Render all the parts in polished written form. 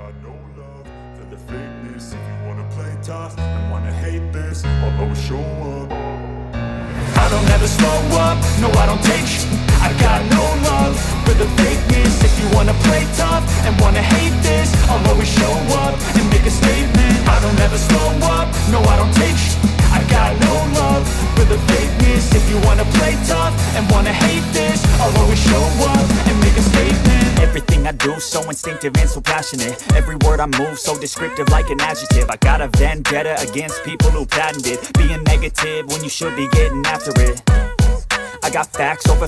got no love for the fakeness. If you wanna play tough and wanna hate this, I'll always show up. I don't ever slow up, no I don't take sh**. I got no love for the fakeness. If you wanna play tough and wanna hate this, I'll always show up and make a statement. I don't ever slow up, no I don't take sh**. I got no love for the fakeness. If you wanna play tough and wanna hate this, I'll always show up and make a statement. Everything I do so instinctive and so passionate. Every word I move so descriptive like an adjective. I got a vendetta against people who patented being negative when you should be getting after it. I got facts over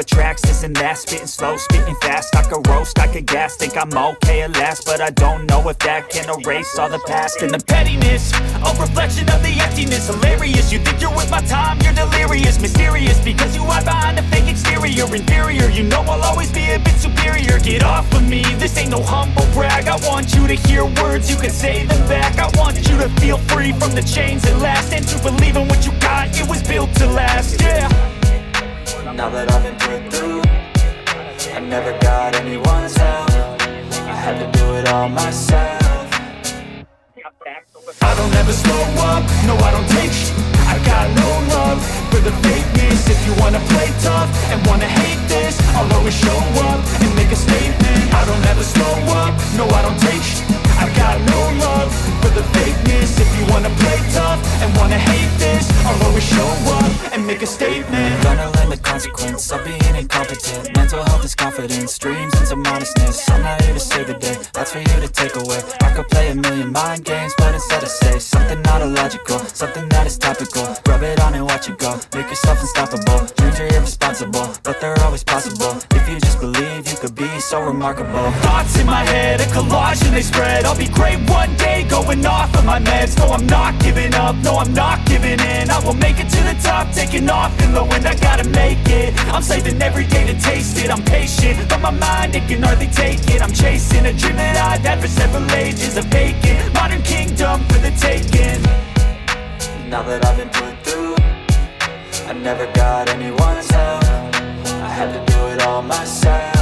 tracks, this and that. Spitting slow, spitting fast, I could roast, I could gas. Think I'm okay at last, but I don't know if that can erase all the past. And the pettiness, a reflection of the emptiness. Hilarious, you think you're with my time, you're delirious. Mysterious, because you hide behind a fake exterior. Inferior, you know I'll always be a bit superior. Get off of me, this ain't no humble brag. I want you to hear words, you can say them back. I want you to feel free from the chains at last, and to believe in what you got, it was built to last, yeah. Now that I've been put through, I never got anyone's help. I had to do it all myself. I don't ever slow up, no I don't take sh**. I got no love for the fakeness. If you wanna play tough and wanna hate this, I'll always show up and make a statement. I don't ever slow up, no I don't take sh**. I got no love for the fakeness. If you wanna play tough and wanna hate this, I'll always show up and make a statement. Gonna learn the consequence of being incompetent. Mental health is confidence, dreams and some honestness. I'm not here to save the day, that's for you to take away. I could play a million mind games, but instead I say something not illogical, something that is topical. Rub it on and watch it go, make yourself unstoppable. Dreams are irresponsible, but they're always possible. If you just believe, you could be so remarkable. Thoughts in my head, a collage and they spread. I'll be great one day, going off of my meds. No, I'm not giving up, no, I'm not giving in. I will make it to the top, taking off in the wind. I gotta make it, I'm saving every day to taste it. I'm patient, but my mind, it can hardly take it. I'm chasing a dream that I've had for several ages. A vacant, modern kingdom for the taking. Now that I've been put through, I never got anyone's help. I had to do it all myself.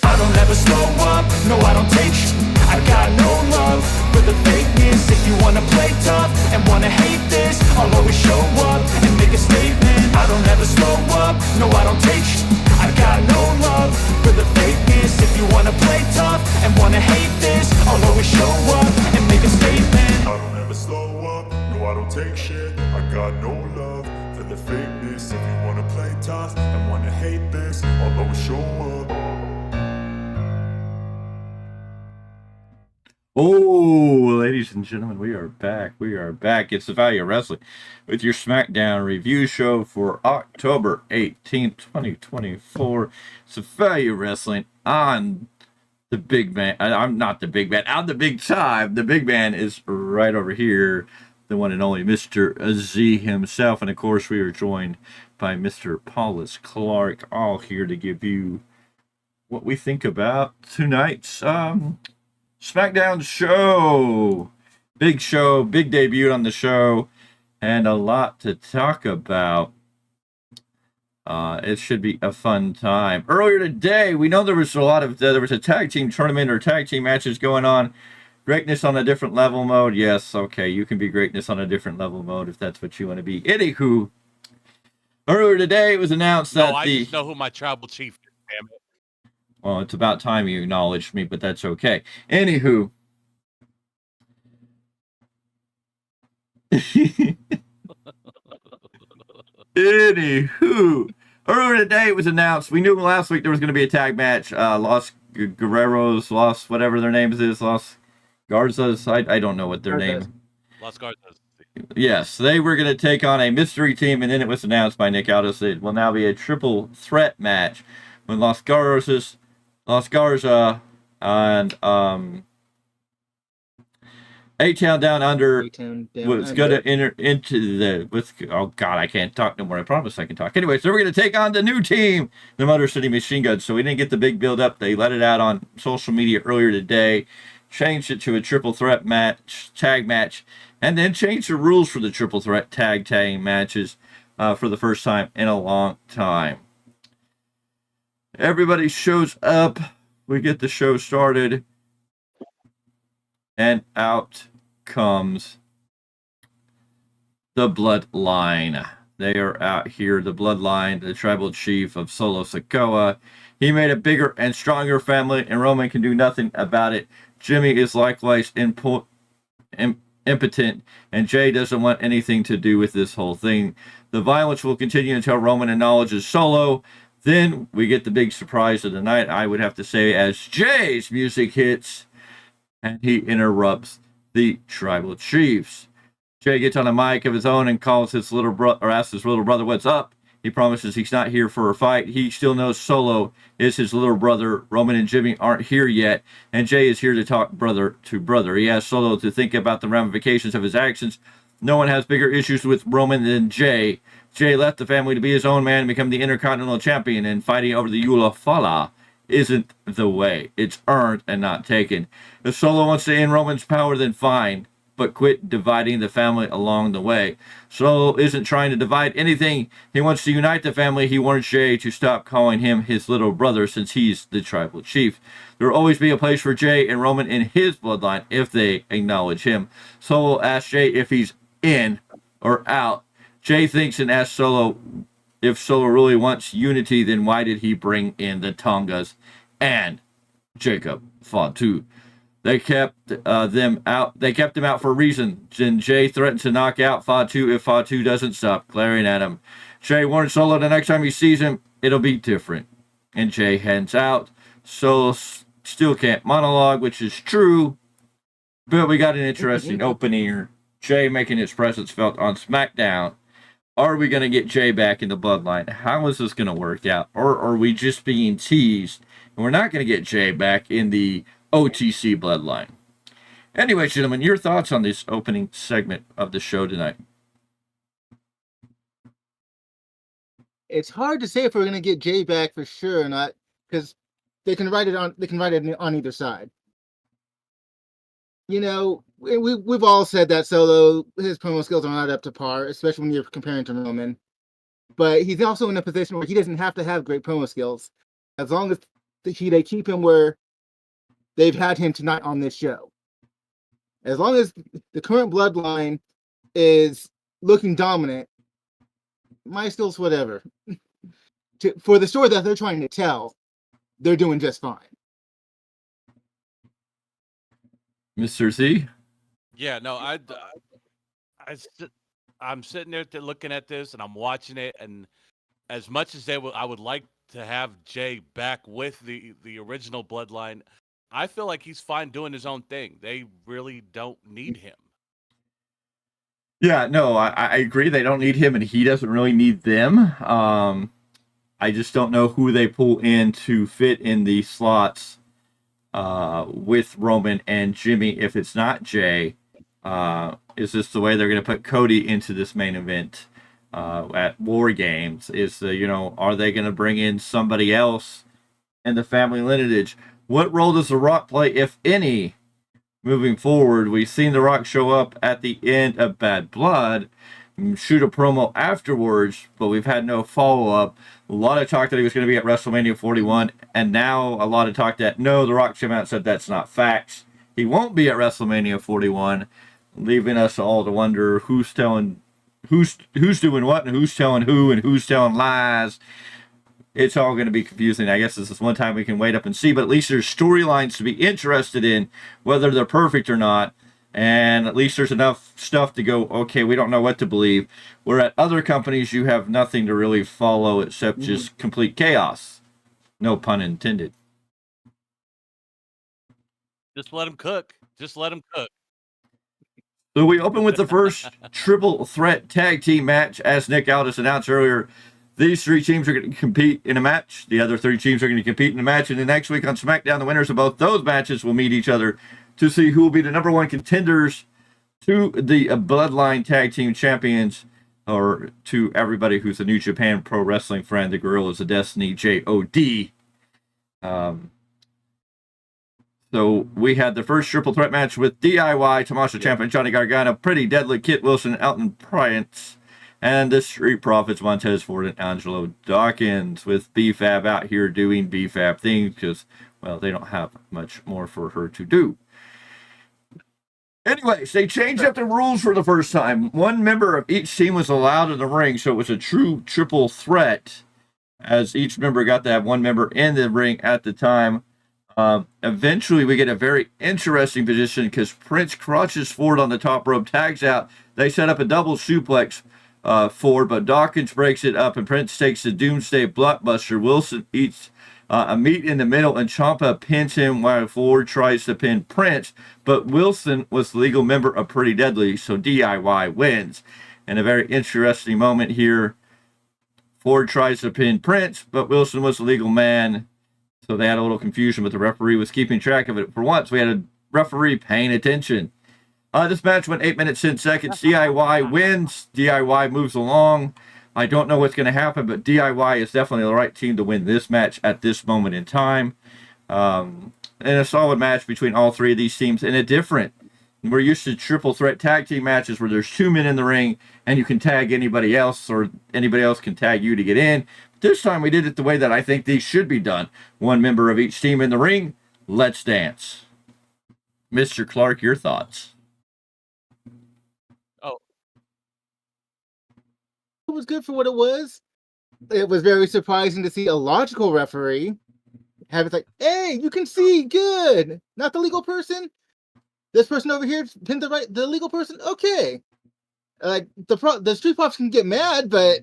I don't ever slow up, no I don't take sh**. I got no love for the fakeness. If you wanna play tough and wanna hate this, I'll always show up and make a statement. I don't ever slow up, no I don't take sh**. I got no love for the fakeness. If you wanna play tough and wanna hate this, I'll always show up and make a statement. I don't ever slow up, no I don't take shit. I got no love for the fakeness. If you wanna play tough and wanna hate this, I'll always show up. Oh, ladies and gentlemen, we are back. We are back. It's the Value of Wrestling with your Smackdown review show for October 18th, 2024. It's the Value of Wrestling on the big man. I'm not the big man. I'm the big time. The big man is right over here. The one and only Mr. Z himself. And of course, we are joined by Mr. Paulus Clarke, all here to give you what we think about tonight's Smackdown show, big debut on the show, and a lot to talk about. It should be a fun time. Earlier today, we know there was a tag team tournament or tag team matches going on. Greatness on a different level mode. Yes, okay, you can be greatness on a different level mode if that's what you want to be. Anywho, earlier today it was announced that I just know who my tribal chief is, damn it. Well, it's about time you acknowledged me, but that's okay. Anywho. Earlier today it was announced. We knew last week there was going to be a tag match. Los Guerreros, Los whatever their names is, Los Garzas. I don't know what their name. Los Garzas. Yes, they were going to take on a mystery team, and then it was announced by Nick Aldis that it will now be a triple threat match when Los Garza and A-Town Down Under was going to enter into oh God, I can't talk no more. I promise I can talk. Anyway, so we're going to take on the new team, the Motor City Machine Guns. So we didn't get the big build up. They let it out on social media earlier today, changed it to a triple threat match, tag match, and then changed the rules for the triple threat tag matches for the first time in a long time. Everybody shows up we get the show started, and out comes the Bloodline. They are out here, the Bloodline, the tribal chief of Solo Sikoa. He made a bigger and stronger family, and Roman can do nothing about it. Jimmy is likewise impotent, and Jay doesn't want anything to do with this whole thing. The violence will continue until Roman acknowledges Solo. Then we get the big surprise of the night, I would have to say, as Jay's music hits, and he interrupts the tribal chiefs. Jay gets on a mic of his own and calls his little brother, or asks his little brother what's up. He promises he's not here for a fight. He still knows Solo is his little brother. Roman and Jimmy aren't here yet, and Jay is here to talk brother to brother. He asks Solo to think about the ramifications of his actions. No one has bigger issues with Roman than Jay. Jay left the family to be his own man and become the Intercontinental Champion, and fighting over the Eula Fala isn't the way. It's earned and not taken. If Solo wants to end Roman's power, then fine, but quit dividing the family along the way. Solo isn't trying to divide anything. He wants to unite the family. He wants Jay to stop calling him his little brother since he's the tribal chief. There will always be a place for Jay and Roman in his bloodline if they acknowledge him. Solo asks Jay if he's in or out. Jay thinks and asks Solo if Solo really wants unity, then why did he bring in the Tongas and Jacob Fatu? They kept them out. They kept him out for a reason. Then Jay threatened to knock out Fatu if Fatu doesn't stop glaring at him. Jay warns Solo the next time he sees him, it'll be different. And Jay heads out. Solo still can't monologue, which is true. But we got an interesting opening here. Jay making his presence felt on SmackDown. Are we going to get Jay back in the bloodline? How is this going to work out? Or are we just being teased and we're not going to get Jay back in the OTC bloodline? Anyway, gentlemen, your thoughts on this opening segment of the show tonight? It's hard to say if we're going to get Jay back for sure or not, because they can write it on either side. You know, we've all said that Solo, his promo skills are not up to par, especially when you're comparing to Roman. But he's also in a position where he doesn't have to have great promo skills, as long as they keep him where they've had him tonight on this show. As long as the current bloodline is looking dominant, my skills, whatever. For the story that they're trying to tell, they're doing just fine. Mr. Z? Yeah, no, I'm sitting there looking at this and I'm watching it, and as much as I would like to have Jay back with the original bloodline, I feel like he's fine doing his own thing. They really don't need him. Yeah, no, I agree. They don't need him, and he doesn't really need them. I just don't know who they pull in to fit in the slots with Roman and Jimmy. If it's not Jay, is this the way they're going to put Cody into this main event at War Games? Are they going to bring in somebody else in the family lineage? What role does The Rock play, if any, moving forward? We've seen The Rock show up at the end of Bad Blood, shoot a promo afterwards, but we've had no follow-up. A lot of talk that he was going to be at WrestleMania 41, and now a lot of talk that, no, The Rock came out and said that's not facts. He won't be at WrestleMania 41, leaving us all to wonder who's doing what, and who's telling who, and who's telling lies. It's all going to be confusing. I guess this is one time we can wait up and see, but at least there's storylines to be interested in, whether they're perfect or not. And at least there's enough stuff to go, okay, we don't know what to believe. Where at other companies, you have nothing to really follow except just complete chaos. No pun intended. Just let him cook. So we open with the first triple threat tag team match. As Nick Aldis announced earlier, these three teams are going to compete in a match. The other three teams are going to compete in a match. And then next week on SmackDown, the winners of both those matches will meet each other to see who will be the number one contenders to the Bloodline Tag Team Champions, or to everybody who's a New Japan Pro Wrestling friend, the Gorillas of Destiny, JOD. So we had the first triple threat match with DIY, Tommaso Ciampa and Johnny Gargano, Pretty Deadly, Kit Wilson, Elton Prince, and the Street Profits, Montez Ford and Angelo Dawkins, with BFAB out here doing BFAB things, because, well, they don't have much more for her to do. Anyways, they changed up the rules for the first time. One member of each team was allowed in the ring, so it was a true triple threat, as each member got to have one member in the ring at the time. Eventually, we get a very interesting position because Prince crotches forward on the top rope, tags out. They set up a double suplex forward, but Dawkins breaks it up, and Prince takes the Doomsday Blockbuster. Wilson eats a meat in the middle, and Ciampa pins him while Ford tries to pin Prince, but Wilson was the legal member of Pretty Deadly, so DIY wins. And a very interesting moment here. Ford tries to pin Prince, but Wilson was the legal man, so they had a little confusion, but the referee was keeping track of it. For once, we had a referee paying attention. This match went 8 minutes, 10 seconds. DIY wins. DIY moves along. I don't know what's going to happen, but DIY is definitely the right team to win this match at this moment in time. And a solid match between all three of these teams, and a different. We're used to triple threat tag team matches where there's 2 men in the ring and you can tag anybody else or anybody else can tag you to get in. But this time we did it the way that I think these should be done. One member of each team in the ring. Let's dance. Mr. Clarke, your thoughts? It was good for what it was. It was very surprising to see a logical referee have it like, hey, you can see, good. Not the legal person. This person over here pinned the legal person. Okay. Like the Street Profits can get mad, but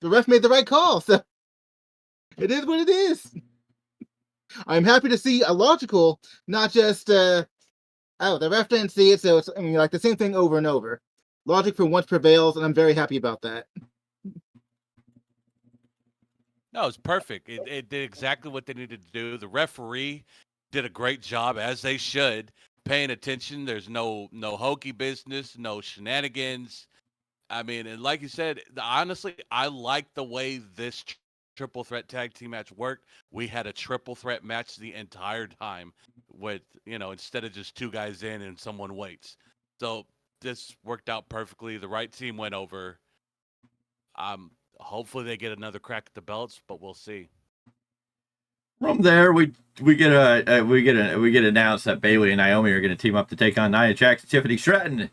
the ref made the right call. So it is what it is. I'm happy to see a logical, not just the ref didn't see it, so it's like the same thing over and over. Logic for once prevails, and I'm very happy about that. No, it's perfect. It did exactly what they needed to do. The referee did a great job, as they should, paying attention. There's no hokey business, no shenanigans. I mean, and like you said, honestly, I like the way this triple threat tag team match worked. We had a triple threat match the entire time with, instead of just 2 guys in and someone waits. So this worked out perfectly. The right team went over. Hopefully they get another crack at the belts, but we'll see. From there, we get announced that Bayley and Naomi are going to team up to take on Nia Jax and Tiffany Stratton.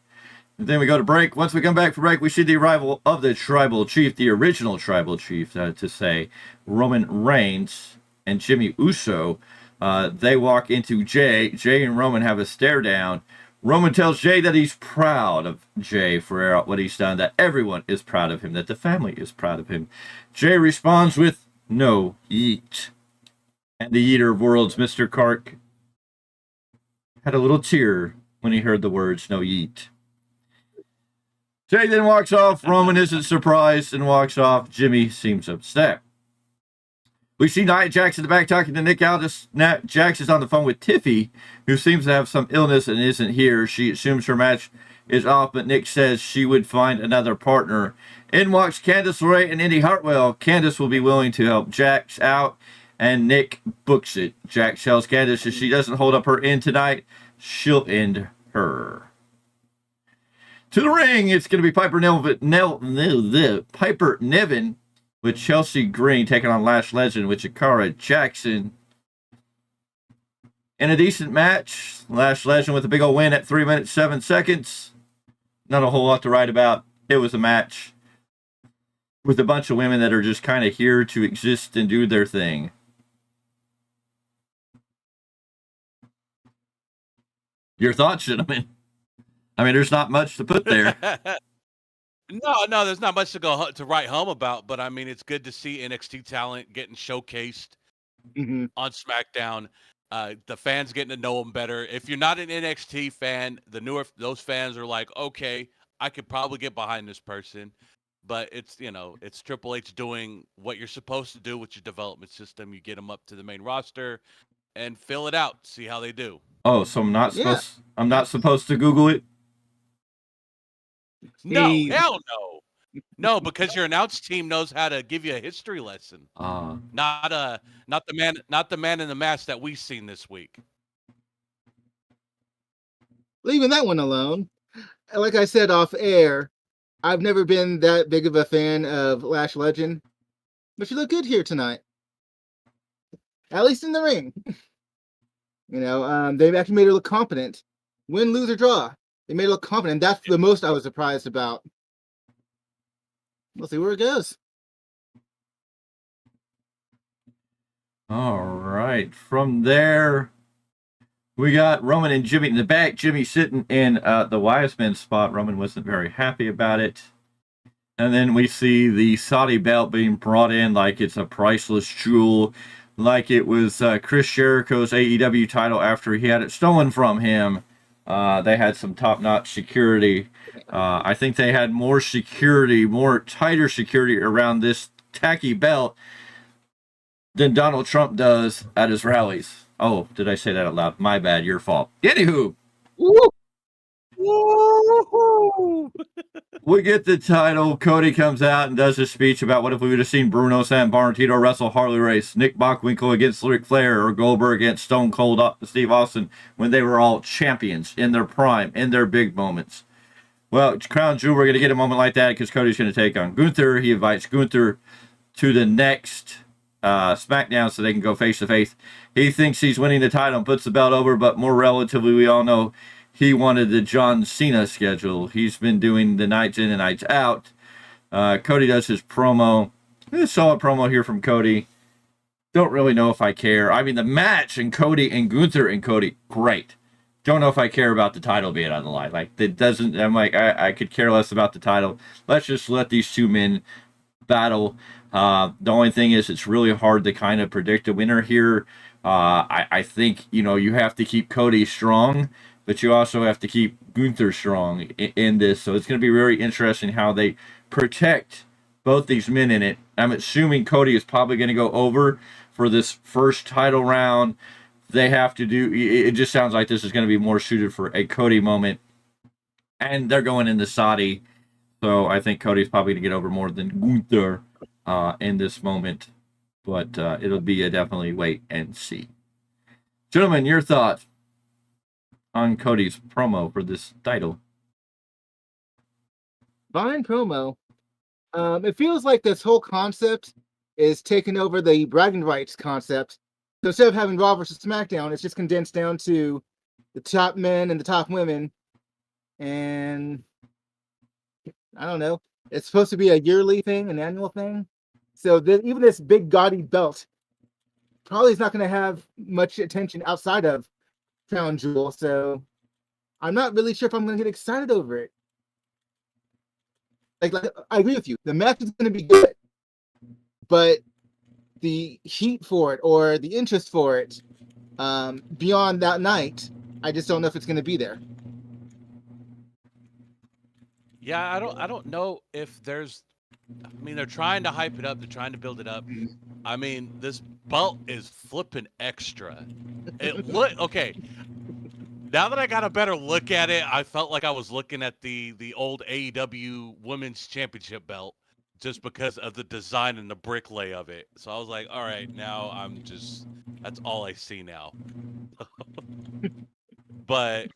And then we go to break. Once we come back from break, we see the arrival of the Tribal Chief, the original Tribal Chief, to say, Roman Reigns and Jimmy Uso. They walk into Jay. Jay and Roman have a stare down. Roman tells Jay that he's proud of Jay for what he's done, that everyone is proud of him, that the family is proud of him. Jay responds with, no, yeet. And the Eater of Worlds, Mr. Clarke, had a little tear when he heard the words, no, yeet. Jay then walks off. Roman isn't surprised and walks off. Jimmy seems upset. We see Nia Jax in the back talking to Nick Aldis. Jax is on the phone with Tiffy, who seems to have some illness and isn't here. She assumes her match is off, but Nick says she would find another partner. In walks Candice LeRae and Indy Hartwell. Candice will be willing to help Jax out, and Nick books it. Jax tells Candice if she doesn't hold up her end tonight, she'll end her. To the ring, it's going to be Piper Niven with Chelsea Green taking on Lash Legend with Jakara Jackson. In a decent match, Lash Legend with a big old win at 3 minutes, 7 seconds. Not a whole lot to write about. It was a match with a bunch of women that are just kind of here to exist and do their thing. Your thoughts, gentlemen? I mean, there's not much to put there. No, there's not much to write home about, but I mean, it's good to see NXT talent getting showcased on SmackDown. The fans getting to know them better. If you're not an NXT fan, those fans are like, okay, I could probably get behind this person, but it's Triple H doing what you're supposed to do with your development system. You get them up to the main roster and fill it out, see how they do. Oh, so I'm not supposed to Google it? No, hell no. No, because your announce team knows how to give you a history lesson. Not the man in the mask that we've seen this week. Leaving that one alone. Like I said off air, I've never been that big of a fan of Lash Legend, but she looked good here tonight. at least in the ring. They've actually made her look competent. Win, lose, or draw. They made it look confident. That's the most I was surprised about. We'll see where it goes. All right. From there, we got Roman and Jimmy in the back. Jimmy sitting in the wise men spot. Roman wasn't very happy about it. And then we see the Saudi belt being brought in like it's a priceless jewel, like it was Chris Jericho's AEW title after he had it stolen from him. They had some top-notch security. I think they had more security, more tighter security around this tacky belt than Donald Trump does at his rallies. Oh, did I say that out loud? My bad, your fault. Anywho. Woo! Woo-hoo! We get the title. Cody comes out and does a speech about what if we would have seen Bruno Sammartino wrestle Harley Race, Nick Bockwinkel against Ric Flair, or Goldberg against Stone Cold Steve Austin when they were all champions in their prime, in their big moments. Well, Crown Jewel, we're going to get a moment like that because Cody's going to take on Gunther. He invites Gunther to the next SmackDown so they can go face to face. He thinks he's winning the title and puts the belt over, but more relatively, we all know he wanted the John Cena schedule. He's been doing the nights in and nights out. Cody does his promo. A solid promo here from Cody. Don't really know if I care. I mean, the match and Cody and Gunther and Cody, great. Don't know if I care about the title being on the line. Like, it doesn't, I'm like, I could care less about the title. Let's just let these two men battle. The only thing is, it's really hard to kind of predict a winner here. I think, you have to keep Cody strong, but you also have to keep Gunther strong in this. So it's going to be very interesting how they protect both these men in it. I'm assuming Cody is probably going to go over for this first title round. They have to do, it just sounds like this is going to be more suited for a Cody moment. And they're going into Saudi. So I think Cody's probably going to get over more than Gunther in this moment. But it'll be a definitely wait and see. Gentlemen, your thoughts on Cody's promo for this title? Fine promo. It feels like this whole concept is taking over the bragging rights concept. So instead of having Raw versus SmackDown, it's just condensed down to the top men and the top women. And I don't know. It's supposed to be a yearly thing, an annual thing. So even this big gaudy belt probably is not going to have much attention outside of Crown Jewel. So I'm not really sure if I'm going to get excited over it. Like I agree with you. The match is going to be good. But the heat for it or the interest for it beyond that night, I just don't know if it's going to be there. Yeah, I don't know if there's. I mean, they're trying to hype it up. They're trying to build it up. I mean, this belt is flipping extra. Okay. Now that I got a better look at it, I felt like I was looking at the old AEW Women's Championship belt just because of the design and the brick lay of it. So I was like, all right, now that's all I see now. But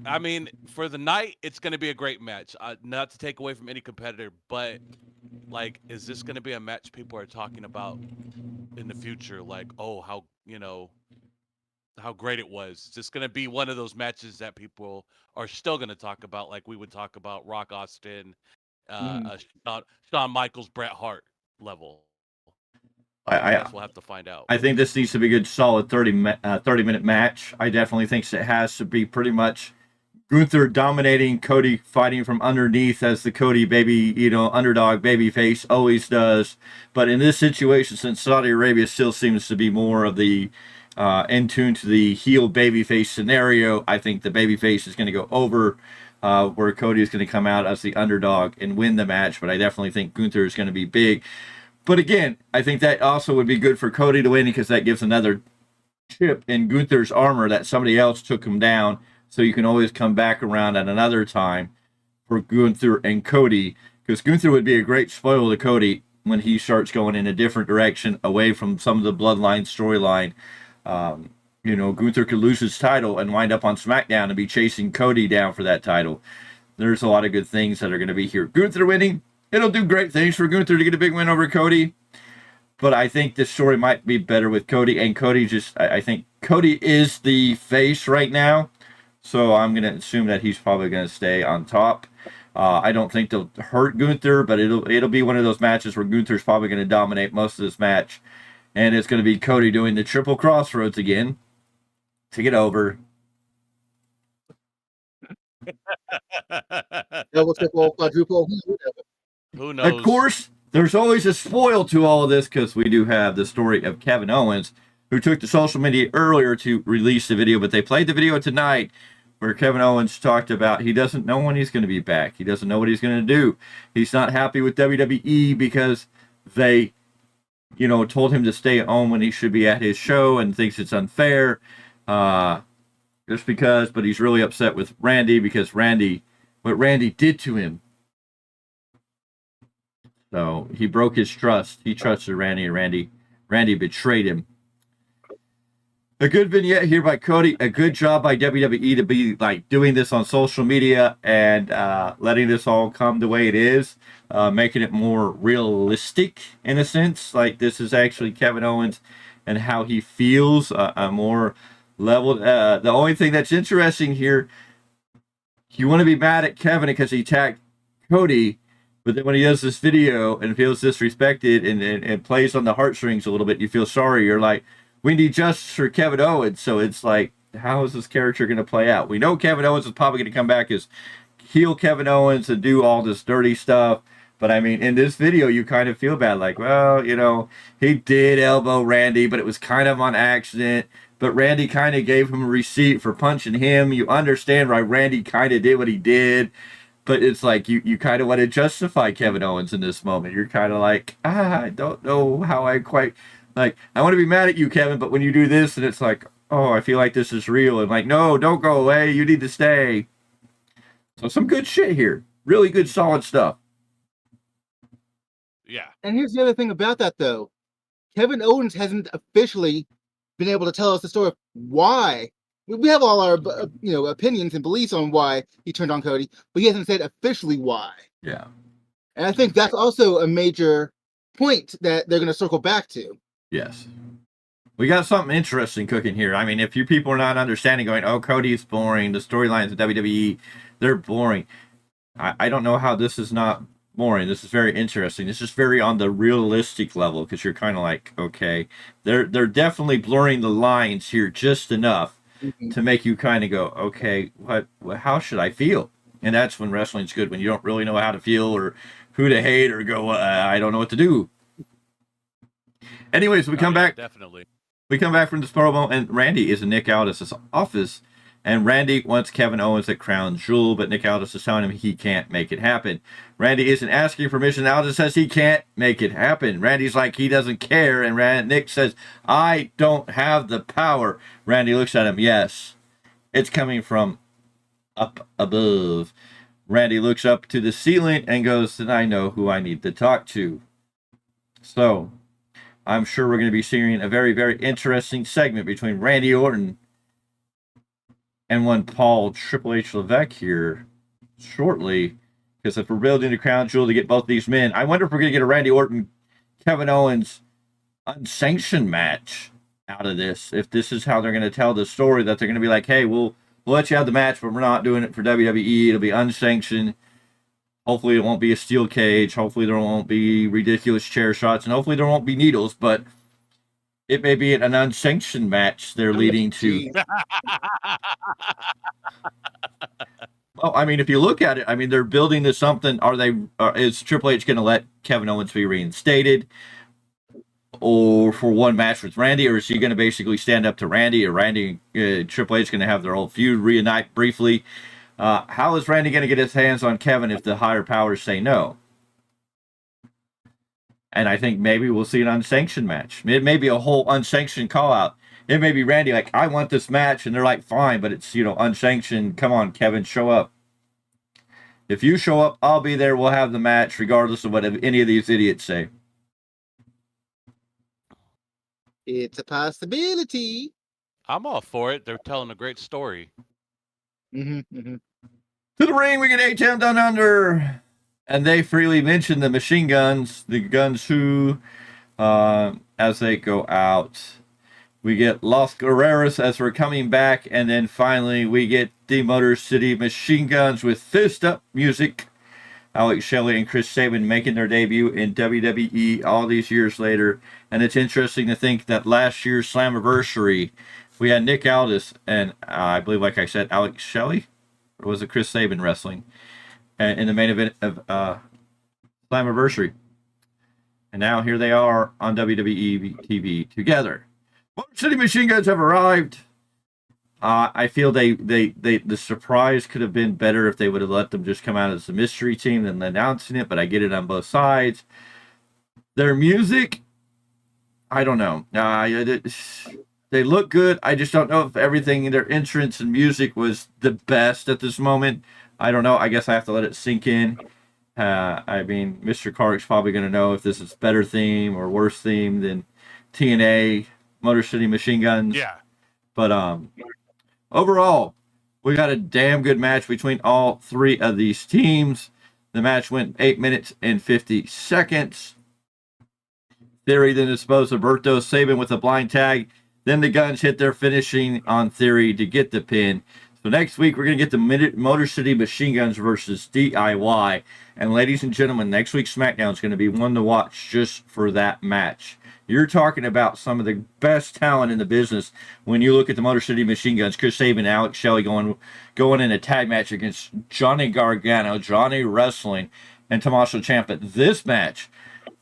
I mean, for the night, it's going to be a great match. Not to take away from any competitor, but like, is this going to be a match people are talking about in the future? Like, oh, how great it was. Is this going to be one of those matches that people are still going to talk about, like we would talk about Rock Austin, Shawn Michaels, Bret Hart level? I guess we'll have to find out. I think this needs to be a good, solid 30-minute match. I definitely think it has to be pretty much Gunther dominating, Cody fighting from underneath as the Cody baby, underdog baby face always does. But in this situation, since Saudi Arabia still seems to be more of the in tune to the heel babyface scenario, I think the babyface is going to go over where Cody is going to come out as the underdog and win the match. But I definitely think Gunther is going to be big. But again, I think that also would be good for Cody to win because that gives another chip in Gunther's armor that somebody else took him down. So you can always come back around at another time for Gunther and Cody. Because Gunther would be a great spoil to Cody when he starts going in a different direction away from some of the Bloodline storyline. Gunther could lose his title and wind up on SmackDown and be chasing Cody down for that title. There's a lot of good things that are going to be here. Gunther winning. It'll do great things for Gunther to get a big win over Cody. but I think this story might be better with Cody. And Cody I think Cody is the face right now. So I'm going to assume that he's probably going to stay on top. I don't think they'll hurt Gunther, but it'll be one of those matches where Gunther's probably going to dominate most of this match. And it's going to be Cody doing the triple crossroads again to get over. Double, triple, quadruple. Who knows? Of course, there's always a spoil to all of this because we do have the story of Kevin Owens, who took to social media earlier to release the video, but they played the video tonight where Kevin Owens talked about he doesn't know when he's going to be back. He doesn't know what he's going to do. He's not happy with WWE because they, told him to stay at home when he should be at his show and thinks it's unfair. Just because, but he's really upset with Randy because what Randy did to him. So he broke his trust. He trusted Randy, and Randy betrayed him. A good vignette here by Cody. A good job by WWE to be doing this on social media and letting this all come the way it is, making it more realistic in a sense. Like this is actually Kevin Owens and how he feels, a more leveled. The only thing that's interesting here, you want to be mad at Kevin because he attacked Cody, but then when he does this video and feels disrespected and plays on the heartstrings a little bit, you feel sorry. You're like, we need justice for Kevin Owens. So it's like, how is this character going to play out? We know Kevin Owens is probably going to come back as heel Kevin Owens and do all this dirty stuff. But I mean, in this video, you kind of feel bad. Like, well, he did elbow Randy, but it was kind of on accident. But Randy kind of gave him a receipt for punching him. You understand why Randy kind of did what he did. But it's like you kind of want to justify Kevin Owens in this moment. You're kind of like, I don't know how I quite... I want to be mad at you, Kevin, but when you do this, and it's like, oh, I feel like this is real. And no, don't go away. You need to stay. So some good shit here. Really good, solid stuff. Yeah. And here's the other thing about that, though. Kevin Owens hasn't officially been able to tell us the story of why. We have all our opinions and beliefs on why he turned on Cody, but he hasn't said officially why. Yeah. And I think that's also a major point that they're going to circle back to. Yes. We got something interesting cooking here. I mean, if you people are not understanding, going, oh, Cody's boring, the storylines of WWE, they're boring. I don't know how this is not boring. This is very interesting. This is very on the realistic level because you're kind of like, okay, they're definitely blurring the lines here just enough to make you kind of go, okay, how should I feel? And that's when wrestling's good, when you don't really know how to feel or who to hate or go, I don't know what to do. Anyways, we come back. Definitely. We come back from this promo, and Randy is in Nick Aldis' office, and Randy wants Kevin Owens at Crown Jewel, but Nick Aldis is telling him he can't make it happen. Randy isn't asking permission. Aldis says he can't make it happen. Randy's like he doesn't care, and Nick says, I don't have the power. Randy looks at him. Yes, it's coming from up above. Randy looks up to the ceiling and goes, then I know who I need to talk to. So I'm sure we're going to be seeing a very, very interesting segment between Randy Orton and one Paul Triple H Levesque here shortly. Because if we're building the crown jewel to get both these men, I wonder if we're going to get a Randy Orton, Kevin Owens unsanctioned match out of this. If this is how they're going to tell the story, that they're going to be like, hey, we'll let you have the match, but we're not doing it for WWE. It'll be unsanctioned. Hopefully it won't be a steel cage. Hopefully there won't be ridiculous chair shots. And hopefully there won't be needles. But it may be an unsanctioned match they're leading to. Well, I mean, if you look at it, I mean, they're building to something. Is Triple H going to let Kevin Owens be reinstated? Or for one match with Randy? Or is he going to basically stand up to Randy? Or Triple H going to have their old feud reunite briefly? How is Randy going to get his hands on Kevin if the higher powers say no? And I think maybe we'll see an unsanctioned match. It may be a whole unsanctioned call-out. It may be Randy like, I want this match, and they're like, fine, but it's, unsanctioned. Come on, Kevin, show up. If you show up, I'll be there. We'll have the match, regardless of what any of these idiots say. It's a possibility. I'm all for it. They're telling a great story. To the ring, we get A-Town Down Under. And they freely mention the machine guns, the guns who as they go out. We get Los Guerreros as we're coming back, and then finally we get the Motor City Machine Guns with Fist Up music. Alex Shelley and Chris Sabin making their debut in WWE all these years later. And it's interesting to think that last year's Slammiversary, we had Nick Aldis and I believe, like I said, Alex Shelley, or was it Chris Sabin wrestling in the main event of Slammiversary. And now here they are on WWE TV together. Motor City Machine Guns have arrived. I feel the surprise could have been better if they would have let them just come out as a mystery team than announcing it, but I get it on both sides. Their music, I don't know. They look good. I just don't know if everything in their entrance and music was the best at this moment. I don't know. I guess I have to let it sink in. I mean, Mr. Clark's probably going to know if this is better theme or worse theme than TNA, Motor City Machine Guns. Yeah. But overall, we got a damn good match between all three of these teams. The match went 8 minutes and 50 seconds. Theory then disposed of Berto Sabin with a blind tag. Then the Guns hit their finishing on Theory to get the pin. So next week, we're going to get the Motor City Machine Guns versus DIY. And ladies and gentlemen, next week's SmackDown is going to be one to watch just for that match. You're talking about some of the best talent in the business when you look at the Motor City Machine Guns. Chris Sabin and Alex Shelley going in a tag match against Johnny Gargano, Johnny Wrestling, and Tommaso Ciampa. This match,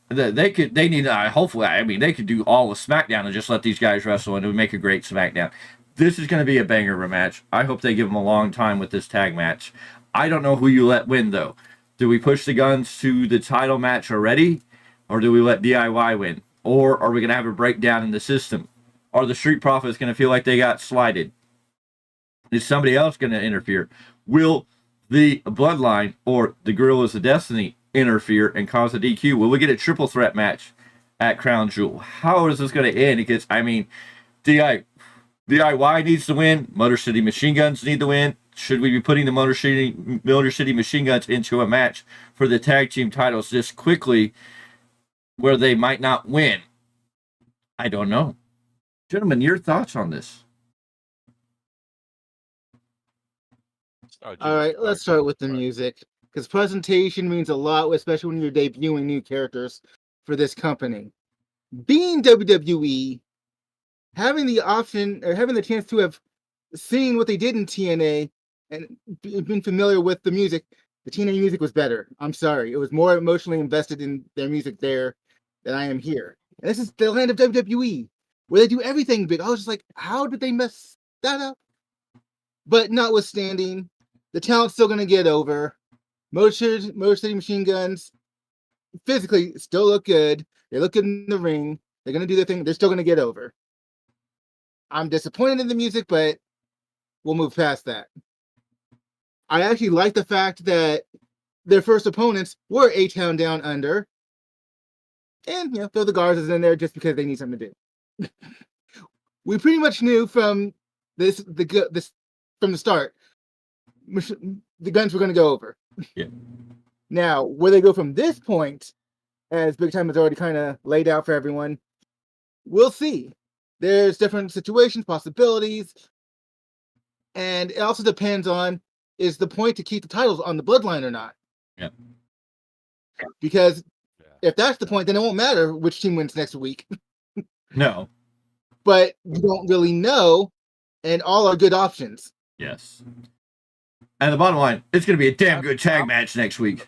they could do all of SmackDown and just let these guys wrestle, and it would make a great SmackDown. This is going to be a banger of a match. I hope they give them a long time with this tag match. I don't know who you let win, though. Do we push the Guns to the title match already, or do we let DIY win? Or are we going to have a breakdown in the system? Are the Street Profits going to feel like they got slighted? Is somebody else going to interfere? Will the Bloodline or the Guerrillas of Destiny interfere and cause a DQ? Will we get a triple threat match at Crown Jewel? How is this going to end? Because, I mean, DIY needs to win. Motor City Machine Guns need to win. Should we be putting the Motor City Machine Guns into a match for the tag team titles this quickly where they might not win? I don't know. Gentlemen, your thoughts on this? All right, let's start with the music. Because presentation means a lot, especially when you're debuting new characters for this company. Being WWE, having the option or having the chance to have seen what they did in TNA and been familiar with the music, the TNA music was better. I'm sorry. It was more emotionally invested in their music there than I am here. And this is the land of WWE, where they do everything big. I was just like, how did they mess that up? But notwithstanding, the talent's still going to get over. Motor City Machine Guns physically still look good. They look good in the ring. They're going to do their thing. They're still going to get over. I'm disappointed in the music, but we'll move past that. I actually like the fact that their first opponents were A-Town Down Under. And, throw the Garzas in there just because they need something to do. We pretty much knew from this from the start, the Guns were going to go over. Yeah. Now, where they go from this point, as Big Time has already kind of laid out for everyone, we'll see. There's different situations, possibilities, and it also depends on, is the point to keep the titles on the Bloodline or not? Yeah. Because if that's the point, then it won't matter which team wins next week. No. But you don't really know, and all are good options. Yes. And the bottom line, it's going to be a damn good tag match next week.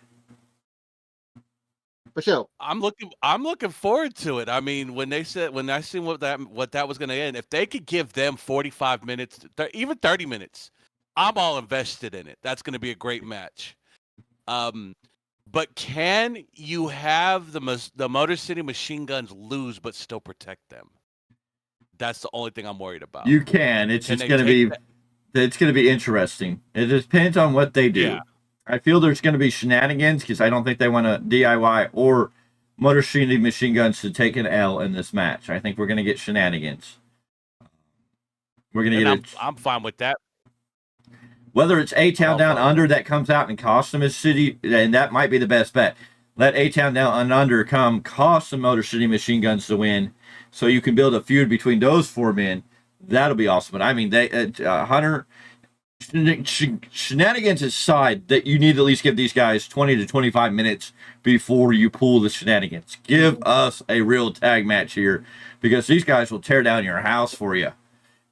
For sure. I'm looking forward to it. I mean, when I seen what that was going to end, if they could give them 45 minutes, even 30 minutes, I'm all invested in it. That's going to be a great match. But can you have the Motor City Machine Guns lose but still protect them? That's the only thing I'm worried about. You can. It's just going to be. It's going to be interesting. It depends on what they do. Yeah. I feel there's going to be shenanigans because I don't think they want to DIY or Motor City Machine Guns to take an L in this match. I think we're going to get shenanigans. We're going to get. I'm fine with that. Whether it's A-Town Down Under that comes out and costs them a city, and that might be the best bet. let A-Town Down and Under come, cost the Motor City Machine Guns to win, so you can build a feud between those 4 men. That'll be awesome. But I mean, Hunter, shenanigans aside, that you need to at least give these guys 20 to 25 minutes before you pull the shenanigans. Give us a real tag match here, because these guys will tear down your house for you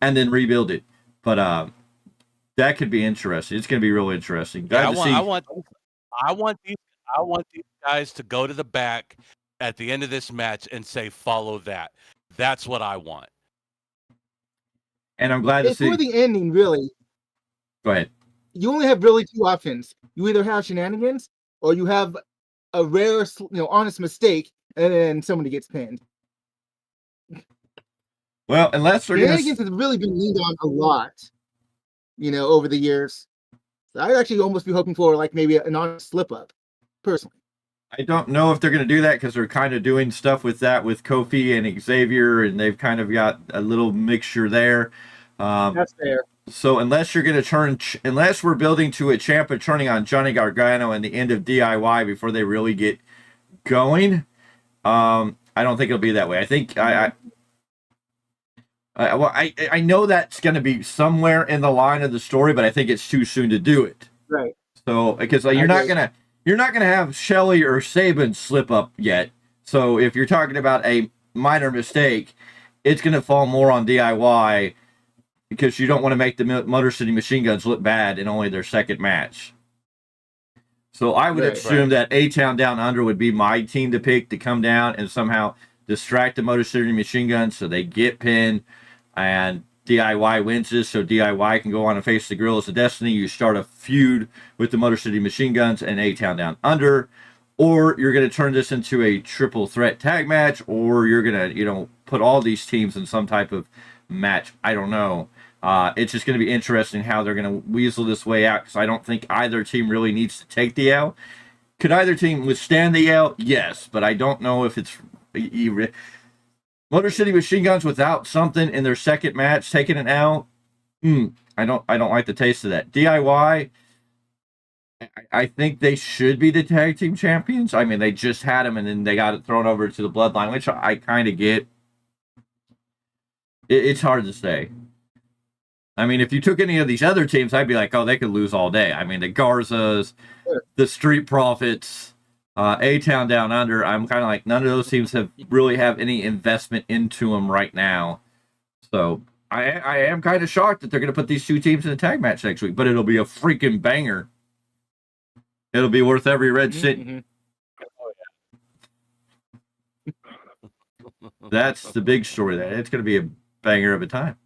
and then rebuild it. But that could be interesting. It's going to be real interesting. Yeah, I want these guys to go to the back at the end of this match and say, "Follow that." That's what I want. And I'm glad to see. For the ending, really, Go ahead. you only have really 2 options. You either have shenanigans, or you have a rare, honest mistake, and then somebody gets pinned. Well, unless they're Shenanigans has really been leaned on a lot, over the years. So I'd actually almost be hoping for like maybe an honest slip up, personally. I don't know if they're going to do that, because they're kind of doing stuff with that with Kofi and Xavier, and they've kind of got a little mixture there. That's fair. So unless you're going to unless we're building to a Ciampa turning on Johnny Gargano and the end of DIY before they really get going, I don't think it'll be that way. I think I know that's going to be somewhere in the line of the story, but I think it's too soon to do it. Right. So because you're not gonna have Shelley or Sabin slip up yet. So if you're talking about a minor mistake, it's going to fall more on DIY, because you don't want to make the Motor City Machine Guns look bad in only their second match. So I would assume that A-Town Down Under would be my team to pick to come down and somehow distract the Motor City Machine Guns so they get pinned, and DIY wins this, so DIY can go on and face the Guerrillas of Destiny. You start a feud with the Motor City Machine Guns and A-Town Down Under, or you're going to turn this into a triple threat tag match, or you're going to, put all these teams in some type of match. I don't know. It's just going to be interesting how they're going to weasel this way out, because I don't think either team really needs to take the L. Could either team withstand the L? Yes, but I don't know if it's Motor City Machine Guns without something in their second match taking an L. I don't like the taste of that. DIY, I think they should be the tag team champions. I mean, they just had them and then they got it thrown over to the Bloodline, which I kind of get. It's hard to say. I mean, if you took any of these other teams, I'd be like, oh, they could lose all day. I mean, the Garzas, the Street Profits, A-Town Down Under, I'm kind of like, none of those teams really have any investment into them right now. So I am kind of shocked that they're going to put these 2 teams in a tag match next week, but it'll be a freaking banger. It'll be worth every red cent. Mm-hmm. That's the big story there. It's going to be a banger of a time.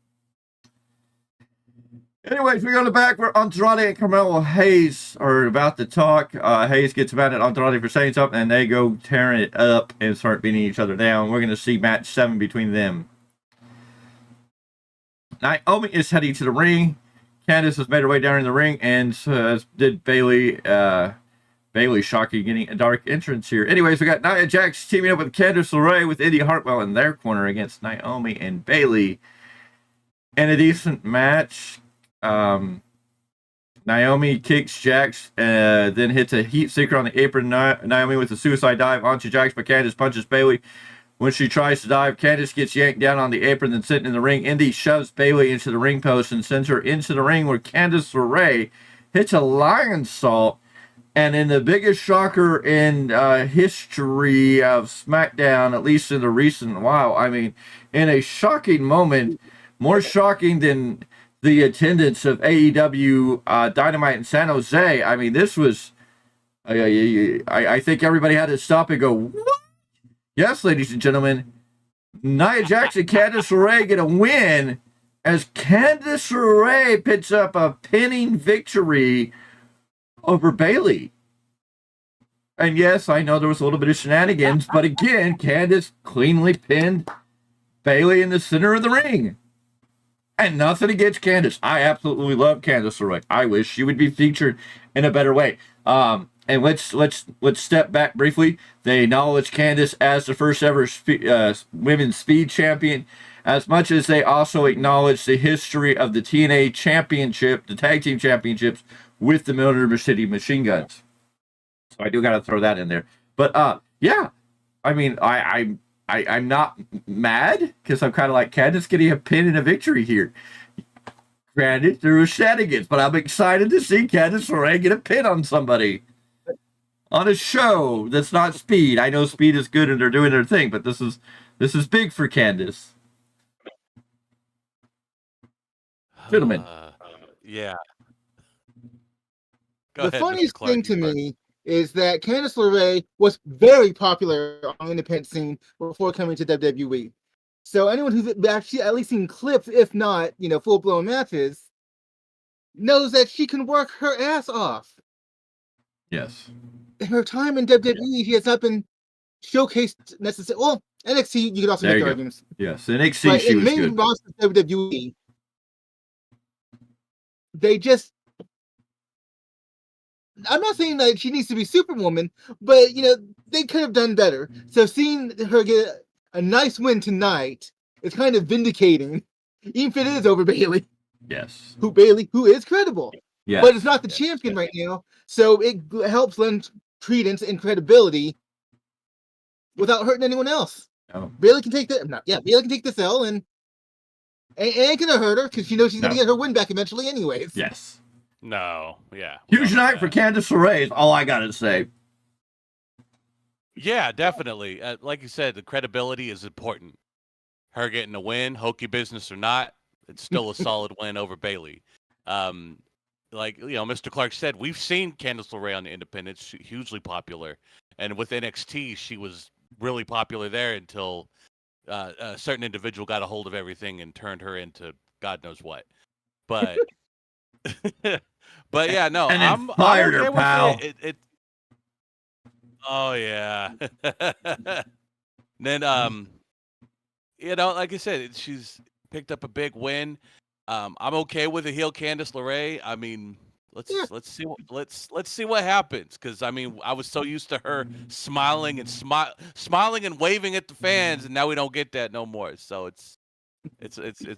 Anyways, we go to the back where Andrade and Carmelo Hayes are about to talk. Hayes gets mad at Andrade for saying something, and they go tearing it up and start beating each other down. We're going to see match 7 between them. Naomi is heading to the ring. Candice has made her way down in the ring, and did Bailey. Bailey shocking getting a dark entrance here. Anyways, we got Nia Jax teaming up with Candice LeRae with Indy Hartwell in their corner against Naomi and Bailey. In a decent match. Naomi kicks Jax, then hits a heat seeker on the apron. Naomi with a suicide dive onto Jax, but Candice punches Bailey. When she tries to dive, Candice gets yanked down on the apron, then sitting in the ring. Indy shoves Bailey into the ring post and sends her into the ring, where Candice LeRae hits a lion salt. And in the biggest shocker in history of SmackDown, at least in the recent while, I mean, in a shocking moment, more shocking than the attendance of AEW Dynamite in San Jose. I mean, this was, I think everybody had to stop and go, what? Yes, ladies and gentlemen, Nia Jax and Candice LeRae get a win as Candice LeRae picks up a pinning victory over Bailey. And yes, I know there was a little bit of shenanigans, but again, Candice cleanly pinned Bailey in the center of the ring. And nothing against Candice. I absolutely love Candice LeRae. I wish she would be featured in a better way. And let's step back briefly. They acknowledge Candice as the first ever women's speed champion, as much as they also acknowledge the history of the TNA championship, the tag team championships, with the Motor City Machine Guns. So I do got to throw that in there. But yeah, I mean, I'm not mad because I'm kind of like Candice getting a pin and a victory here. Granted, there was shenanigans, but I'm excited to see Candice LeRae get a pin on somebody on a show that's not Speed. I know Speed is good and they're doing their thing, but this is big for Candice. Gentlemen. Yeah. The funniest thing to me is that Candice LeRae was very popular on the independent scene before coming to WWE. So anyone who's actually at least seen clips, if not, full-blown matches, knows that she can work her ass off. Yes. In her time in WWE, she has not been showcased necessarily. Well, NXT, you could also make arguments. Yes, NXT, she was good. But in main roster WWE, they just... I'm not saying that she needs to be Superwoman, but, they could have done better. So seeing her get a nice win tonight is kind of vindicating, even if it is over Bayley. Yes. Who is credible. Yes. But it's not the champion right now, so it helps lend credence and credibility without hurting anyone else. Oh. Bayley can take Bayley can take this L and ain't gonna hurt her because she knows she's gonna get her win back eventually anyways. Yes. No, yeah. Huge night for Candice LeRae is all I gotta say. Yeah, definitely. Like you said, the credibility is important. Her getting a win, hokey business or not, it's still a solid win over Bayley. Like Mr. Clarke said, we've seen Candice LeRae on the independents, hugely popular, and with NXT, she was really popular there until a certain individual got a hold of everything and turned her into God knows what. But, but yeah, no, I'm fired her, pal. Oh yeah. Then like I said, she's picked up a big win. I'm okay with a heel Candice LeRae. I mean, let's see what happens, because I mean, I was so used to her smiling and waving at the fans, and now we don't get that no more. So it's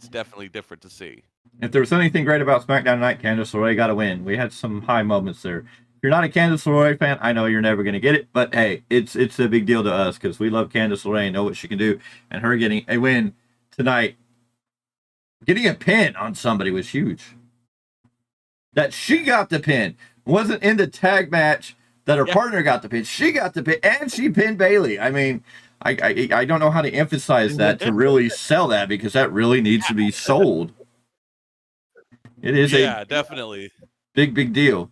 definitely different to see. If there was anything great about SmackDown tonight, Candice LeRae got a win. We had some high moments there. If you're not a Candice LeRae fan, I know you're never going to get it, but hey, it's a big deal to us because we love Candice LeRae and know what she can do, and her getting a win tonight, getting a pin on somebody was huge. That she got the pin. Wasn't in the tag match that her partner got the pin. She got the pin, and she pinned Bayley. I mean, I don't know how to emphasize that to really sell that, because that really needs to be sold. It is definitely big deal.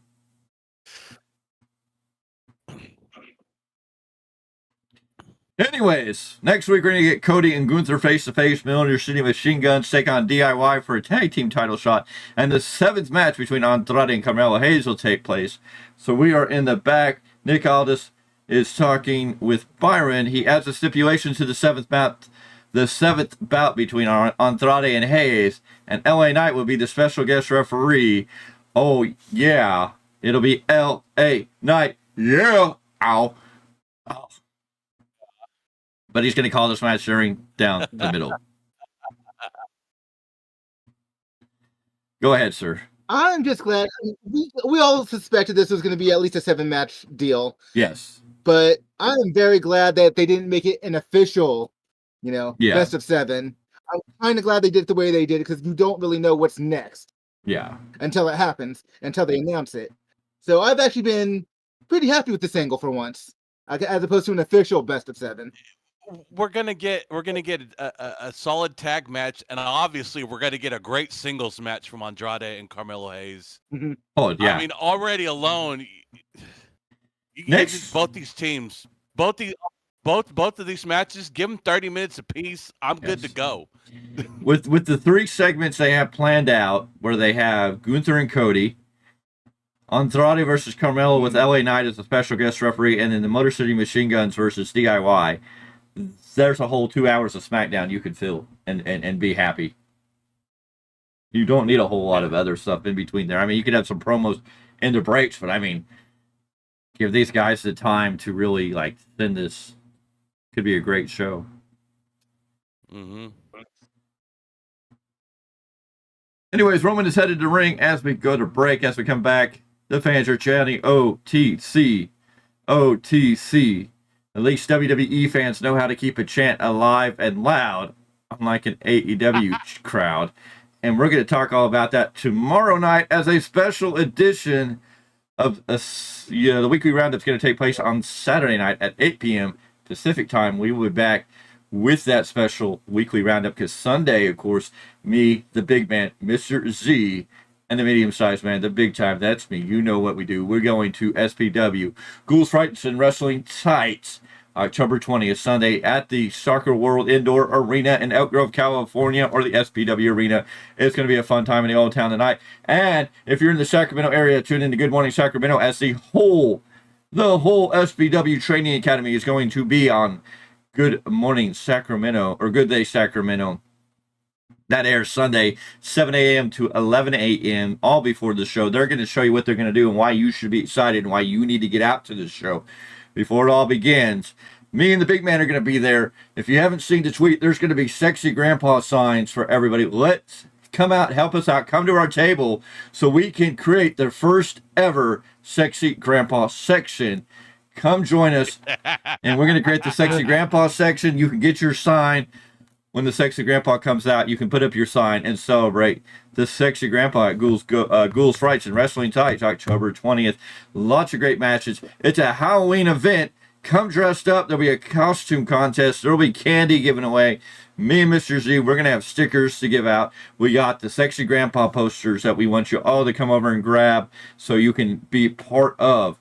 Anyways, next week we're going to get Cody and Gunther face-to-face. Millionaire City Machine Guns take on DIY for a tag team title shot. And the 7th match between Andrade and Carmelo Hayes will take place. So we are in the back. Nick Aldis is talking with Byron. He adds a stipulation to the 7th bout. The 7th bout between Andrade and Hayes. And LA Knight will be the special guest referee. Oh, yeah. It'll be LA Knight. Yeah. Ow. Ow. But he's going to call this match down the middle. Go ahead, sir. I'm just glad. We all suspected this was going to be at least a 7-match deal. Yes. But I'm very glad that they didn't make it an official, best of 7. I'm kind of glad they did it the way they did it, because you don't really know what's next. Yeah. Until it happens, until they announce it. So I've actually been pretty happy with this angle for once, as opposed to an official best of 7. We're gonna get a solid tag match, and obviously we're gonna get a great singles match from Andrade and Carmelo Hayes. Mm-hmm. Oh yeah, I mean, already alone, you get both these teams, both of these matches, give them 30 minutes apiece. I'm good to go. with the 3 segments they have planned out, where they have Gunther and Cody, Andrade versus Carmelo with LA Knight as a special guest referee, and then the Motor City Machine Guns versus DIY. There's a whole 2 hours of SmackDown you could fill and be happy. You don't need a whole lot of other stuff in between there. I mean, you could have some promos in the breaks, but I mean, give these guys the time to really send this. Could be a great show. Mm-hmm. Anyways, Roman is headed to the ring as we go to break. As we come back, the fans are chanting OTC, OTC. At least WWE fans know how to keep a chant alive and loud, unlike an AEW crowd. And we're going to talk all about that tomorrow night as a special edition of the weekly roundup's going to take place on Saturday night at 8 p.m. Pacific time. We will be back with that special weekly roundup because Sunday, of course, me, the big man, Mr. Z, and the medium-sized man, the big time, that's me. You know what we do. We're going to SPW, Ghouls, Frights, and Wrestling Tights, October 20th, Sunday at the Soccer World Indoor Arena in Elk Grove, California, or the SPW Arena. It's going to be a fun time in the old town tonight. And if you're in the Sacramento area, tune in to Good Morning Sacramento as the whole SPW Training Academy is going to be on Good Morning Sacramento, or Good Day Sacramento. That airs Sunday, 7 a.m. to 11 a.m., all before the show. They're going to show you what they're going to do and why you should be excited and why you need to get out to this show before it all begins. Me and the big man are going to be there. If you haven't seen the tweet, there's going to be sexy grandpa signs for everybody. Let's come out, help us out, come to our table so we can create the first ever sexy grandpa section. Come join us, and we're going to create the sexy grandpa section. You can get your sign. When the sexy grandpa comes out, you can put up your sign and celebrate the sexy grandpa at Ghouls, Frights, and Wrestling Tights, October 20th. Lots of great matches. It's a Halloween event. Come dressed up. There'll be a costume contest. There'll be candy given away. Me and Mr. Z, we're going to have stickers to give out. We got the sexy grandpa posters that we want you all to come over and grab so you can be part of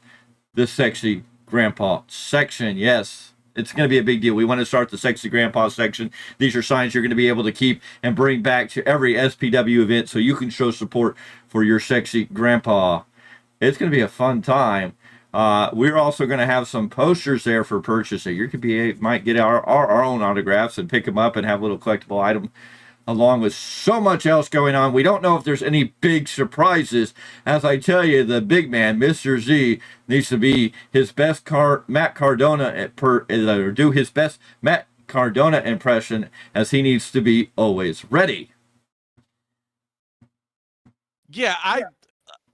the sexy grandpa section. Yes. It's going to be a big deal. We want to start the sexy grandpa section. These are signs you're going to be able to keep and bring back to every SPW event so you can show support for your sexy grandpa. It's going to be a fun time. We're also going to have some posters there for purchasing. You might get our own autographs and pick them up and have a little collectible item along with so much else going on. We don't know if there's any big surprises. As I tell you, the big man, Mr. Z, needs to be his best Matt Cardona or do his best Matt Cardona impression, as he needs to be always ready. Yeah,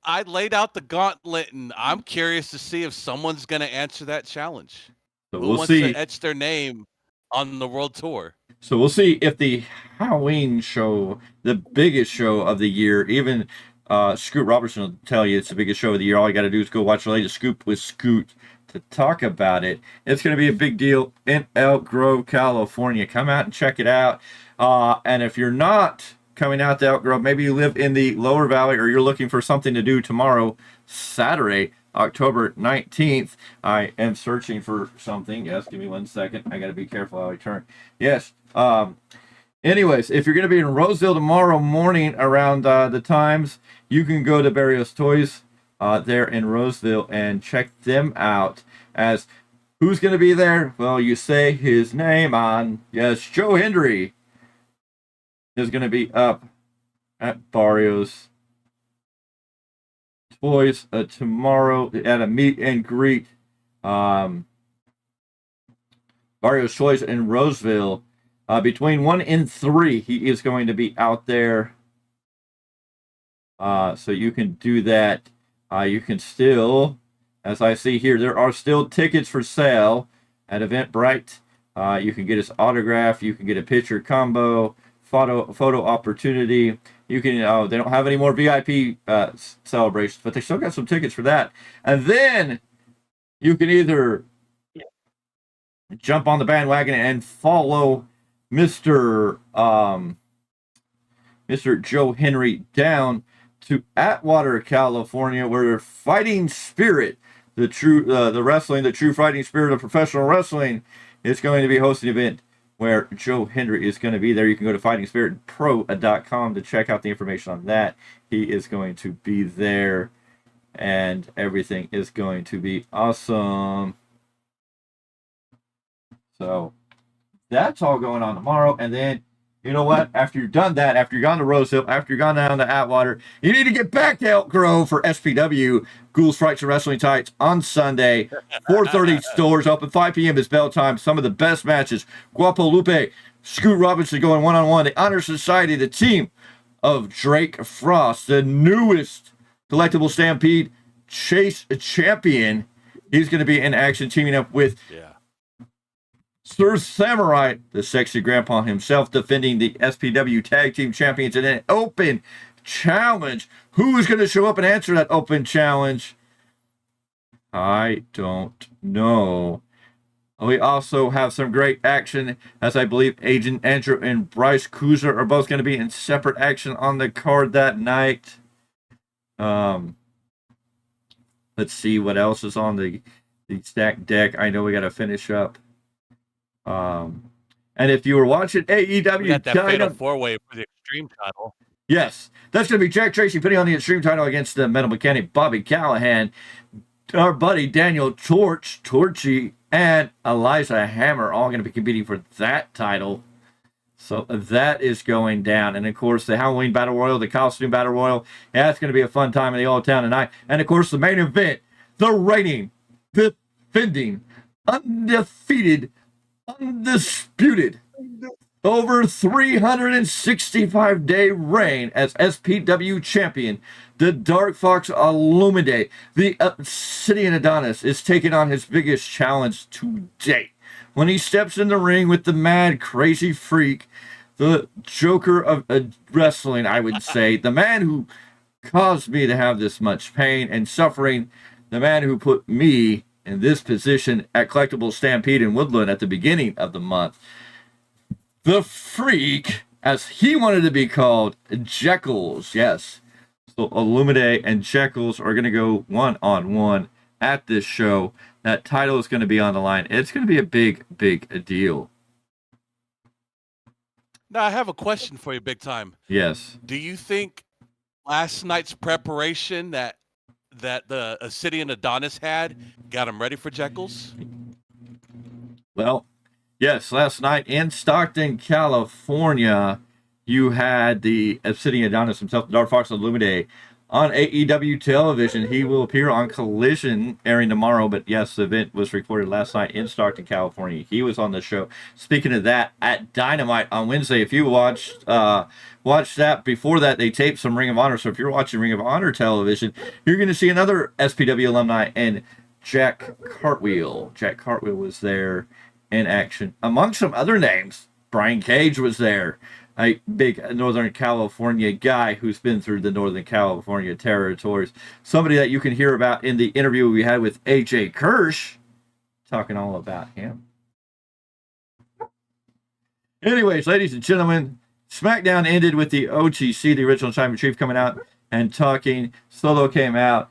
I laid out the gauntlet, and I'm curious to see if someone's going to answer that challenge. So Who wants to etch their name on the world tour? So we'll see if the Halloween show, the biggest show of the year, even Scoot Robertson will tell you it's the biggest show of the year. All you got to do is go watch the latest Scoop with Scoot to talk about it. It's going to be a big deal in Elk Grove, California. Come out and check it out. And if you're not coming out to Elk Grove, maybe you live in the Lower Valley or you're looking for something to do tomorrow, Saturday, October 19th. I am searching for something. Yes, give me 1 second. I got to be careful how I turn. Yes. Anyways, if you're going to be in Roseville tomorrow morning around the times, you can go to Barrios Toys there in Roseville and check them out. As who's going to be there? Well, you say his name on. Yes, Joe Hendry is going to be up at Barrios Toys tomorrow at a meet and greet. Barrios Toys in Roseville. Between 1 and 3, he is going to be out there. So you can do that. You can still, as I see here, there are still tickets for sale at Eventbrite. You can get his autograph. You can get a picture combo, photo opportunity. You can. They don't have any more VIP celebrations, but they still got some tickets for that. And then you can either jump on the bandwagon and follow Mr. Joe Henry down to Atwater, California, where Fighting Spirit, the true fighting spirit of professional wrestling, is going to be hosting an event where Joe Hendry is going to be there. You can go to fightingspiritpro.com to check out the information on that. He is going to be there, and everything is going to be awesome. So that's all going on tomorrow. And then, you know what? After you've done that, after you've gone to Roseville, after you've gone down to Atwater, you need to get back to Elk Grove for SPW, Ghouls, Frights, and Wrestling Tights on Sunday. 4:30 stores open, 5 p.m. is bell time. Some of the best matches. Guapo Lupe, Scoot Robinson going one-on-one. The Honor Society, the team of Drake Frost, the newest collectible Stampede Chase champion. He's going to be in action teaming up with Sir Samurai, the sexy grandpa himself, defending the SPW Tag Team Champions in an open challenge. Who is going to show up and answer that open challenge? I don't know. We also have some great action, as I believe Agent Andrew and Bryce Cruiser are both going to be in separate action on the card that night. Let's see what else is on the stacked deck. I know we got to finish up. And if you were watching AEW, we got that fatal four-way for the Extreme title. Yes, that's going to be Jack Tracy putting on the Extreme title against the Metal Mechanic Bobby Callahan, our buddy Daniel Torchy, and Eliza Hammer all going to be competing for that title. So that is going down. And of course, the Halloween Battle Royal, the Costume Battle Royal, that's going to be a fun time in the Old Town tonight. And of course, the main event, the reigning, defending, undefeated, undisputed, over 365-day reign as SPW champion, the Dark Fox Illumide, the Obsidian Adonis, is taking on his biggest challenge to date. When he steps in the ring with the mad, crazy freak, the Joker of wrestling, I would say, the man who caused me to have this much pain and suffering, the man who put me in this position at Collectible Stampede in Woodland at the beginning of the month. The Freak, as he wanted to be called, Jekyll's. Yes. So Illumide and Jekyll's are going to go one-on-one at this show. That title is going to be on the line. It's going to be a big, big deal. Now, I have a question for you, Big Time. Yes. Do you think last night's preparation that the Obsidian Adonis had got him ready for Jekyll's? Well, yes, last night in Stockton, California, you had the Obsidian Adonis himself, the Dark Fox Illumide, on AEW television. He will appear on Collision airing tomorrow, but yes, the event was recorded last night in Stockton, California. He was on the show. Speaking of that, at Dynamite on Wednesday, if you watched that, before that, they taped some Ring of Honor. So if you're watching Ring of Honor television, you're going to see another SPW alumni and Jack Cartwheel. Jack Cartwheel was there in action. Among some other names, Brian Cage was there, a big Northern California guy who's been through the Northern California territories. Somebody that you can hear about in the interview we had with AJ Kirsch, talking all about him. Anyways, ladies and gentlemen, SmackDown ended with the OTC, the original Time Chief, coming out and talking. Solo came out.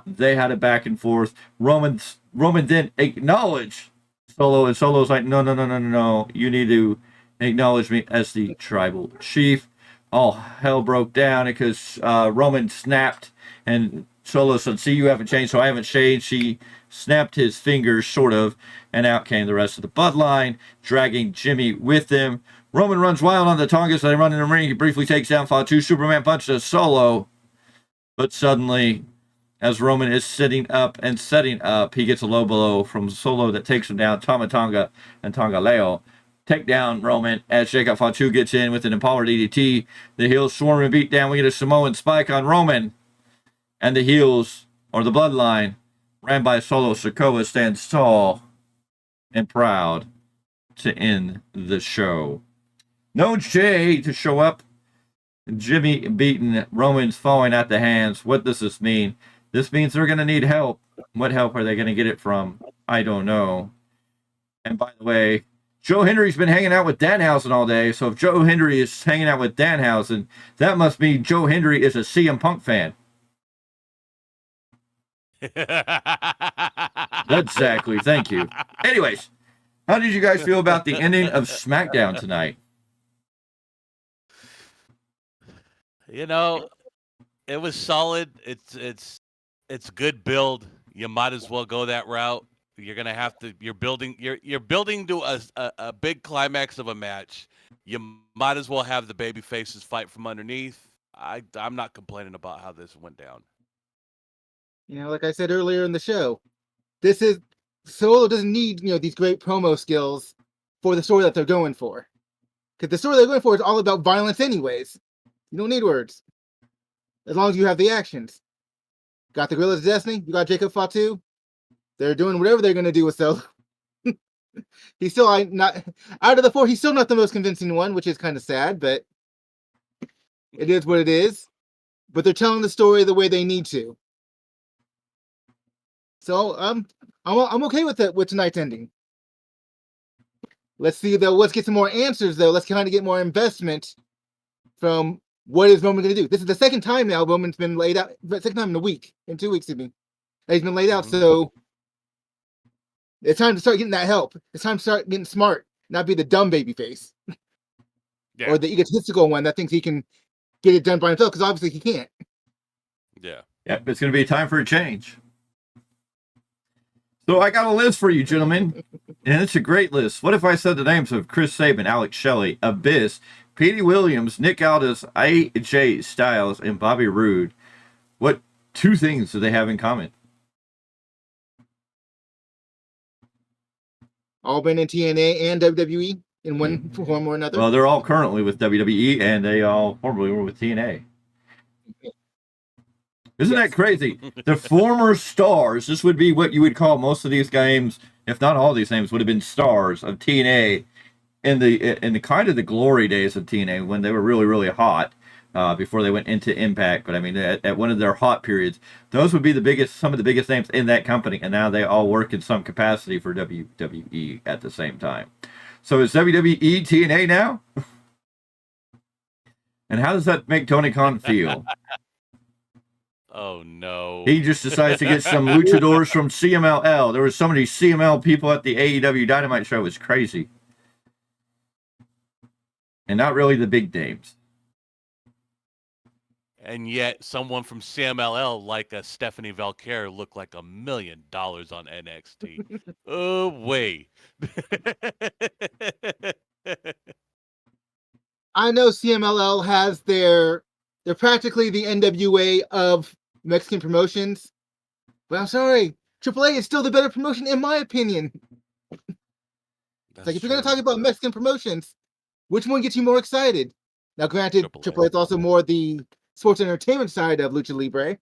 They had a back and forth. Roman then acknowledged Solo, and Solo's like, no. You need to acknowledge me as the tribal chief. All hell broke down because Roman snapped, and Solo said, see, you haven't changed, so I haven't changed. She snapped his fingers, sort of, and out came the rest of the bloodline, dragging Jimmy with them. Roman runs wild on the Tongas. They run in the ring. He briefly takes down Fatu. Superman punches Solo. But suddenly, as Roman is sitting up and setting up, he gets a low blow from Solo that takes him down. Tama Tonga and Tonga Leo take down Roman as Jacob Fatu gets in with an Impaler DDT. The heels swarm and beat down. We get a Samoan spike on Roman. And the heels, or the bloodline, ran by Solo Sikoa, stands tall and proud to end the show. No Jay to show up. Jimmy beaten. Roman's falling at the hands. What does this mean? This means they're going to need help. What help are they going to get it from? I don't know. And by the way, Joe Hendry's been hanging out with Danhausen all day. So if Joe Hendry is hanging out with Danhausen, that must mean Joe Hendry is a CM Punk fan. Exactly. Thank you. Anyways, how did you guys feel about the ending of SmackDown tonight? You know, it was solid. It's good build. You might as well go that route. You're gonna have to. You're building to a big climax of a match. You might as well have the baby faces fight from underneath. I'm not complaining about how this went down. You know, like I said earlier in the show, this is Solo doesn't need these great promo skills for the story that they're going for, because the story they're going for is all about violence, anyways. You don't need words. As long as you have the actions. Got the Gorillas of Destiny. You got Jacob Fatu. They're doing whatever they're going to do with Solo. He's still not out of the four. He's still not the most convincing one, which is kind of sad, but it is what it is. But they're telling the story the way they need to. So I'm okay with it with tonight's ending. Let's see though. Let's get some more answers though. Let's kind of get more investment from what is Roman going to do. This is the second time now Roman's been laid out. Second time in a week, in 2 weeks, even he's been laid out. So it's time to start getting that help. It's time to start getting smart, not be the dumb baby face or the egotistical one that thinks he can get it done by himself, because obviously he can't. Yeah. Yep, it's going to be time for a change. So I got a list for you, gentlemen, and it's a great list. What if I said the names of Chris Sabin, Alex Shelley, Abyss, Petey Williams, Nick Aldis, AJ Styles, and Bobby Roode? What two things do they have in common? All been in TNA and WWE in one form or another. Well, they're all currently with WWE, and they all formerly were with TNA. Isn't that crazy? The former stars, this would be what you would call most of these games, if not all these names, would have been stars of TNA in the kind of the glory days of TNA when they were really, really hot before they went into Impact. But I mean, at one of their hot periods, those would be some of the biggest names in that company, and now they all work in some capacity for WWE at the same time. So is WWE TNA now? And how does that make Tony Khan feel? Oh no. He just decides to get some luchadors from CMLL. There were so many CML people at the AEW Dynamite show. It was crazy. And not really the big names. And yet someone from CMLL like a Stephanie Valkyrie looked like $1 million on NXT. Oh, way. I know CMLL has they're practically the NWA of Mexican promotions, but I'm sorry, AAA is still the better promotion in my opinion. It's like, if you're going to talk about Mexican promotions, which one gets you more excited? Now, granted, AAA is also more the sports entertainment side of Lucha Libre.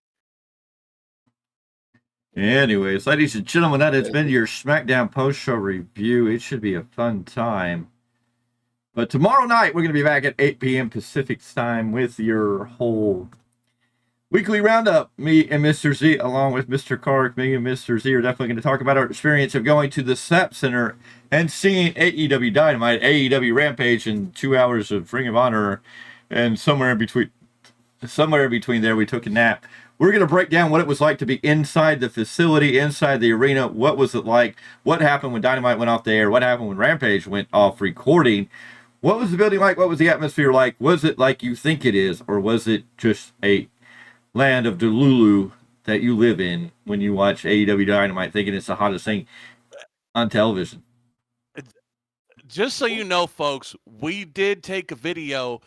Anyways, ladies and gentlemen, that has been your SmackDown post-show review. It should be a fun time. But tomorrow night, we're going to be back at 8 p.m. Pacific time with your whole weekly roundup. Me and Mr. Z, along with Mr. Clarke, me and Mr. Z are definitely going to talk about our experience of going to the SAP Center and seeing AEW Dynamite, AEW Rampage, and 2 hours of Ring of Honor, and somewhere in between there, we took a nap. We're going to break down what it was like to be inside the facility, inside the arena. What was it like? What happened when Dynamite went off the air? What happened when Rampage went off recording? What was the building like? What was the atmosphere like? Was it like you think it is? Or was it just a land of Delulu that you live in when you watch AEW Dynamite thinking it's the hottest thing on television? Just so you know, folks, we did take a video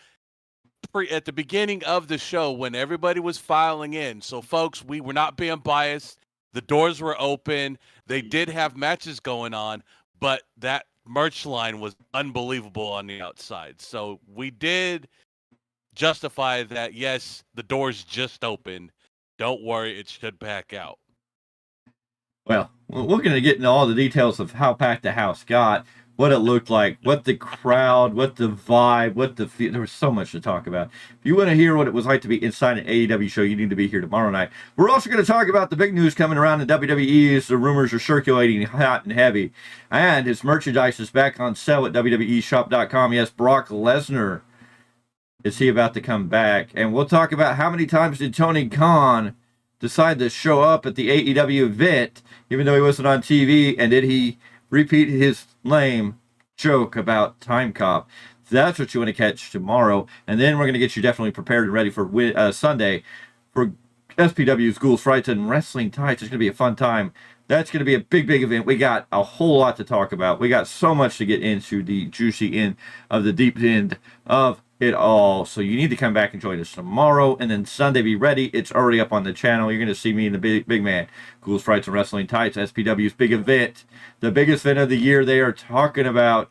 at the beginning of the show when everybody was filing in. So, folks, we were not being biased. The doors were open. They did have matches going on, but that merch line was unbelievable on the outside. So we did justify that. Yes, the doors just opened. Don't worry, it should back out. Well, we're going to get into all the details of how packed the house got, what it looked like, what the crowd, what the vibe, what the feel. There was so much to talk about. If you want to hear what it was like to be inside an AEW show, you need to be here tomorrow night. We're also going to talk about the big news coming around in WWE as the rumors are circulating hot and heavy. And his merchandise is back on sale at WWEshop.com. Yes, Brock Lesnar. Is he about to come back? And we'll talk about how many times did Tony Khan decide to show up at the AEW event, even though he wasn't on TV, and did he repeat his lame joke about Time Cop? That's what you want to catch tomorrow. And then we're going to get you definitely prepared and ready for Sunday for SPW's Ghouls, Frights, and Wrestling Tights. It's going to be a fun time. That's going to be a big, big event. We got a whole lot to talk about. We got so much to get into the juicy end of the deep end of it all. So you need to come back and join us tomorrow. And then Sunday, be ready. It's already up on the channel. You're going to see me and the big man. Ghouls, Frights, and Wrestling Tights. SPW's big event. The biggest event of the year they are talking about.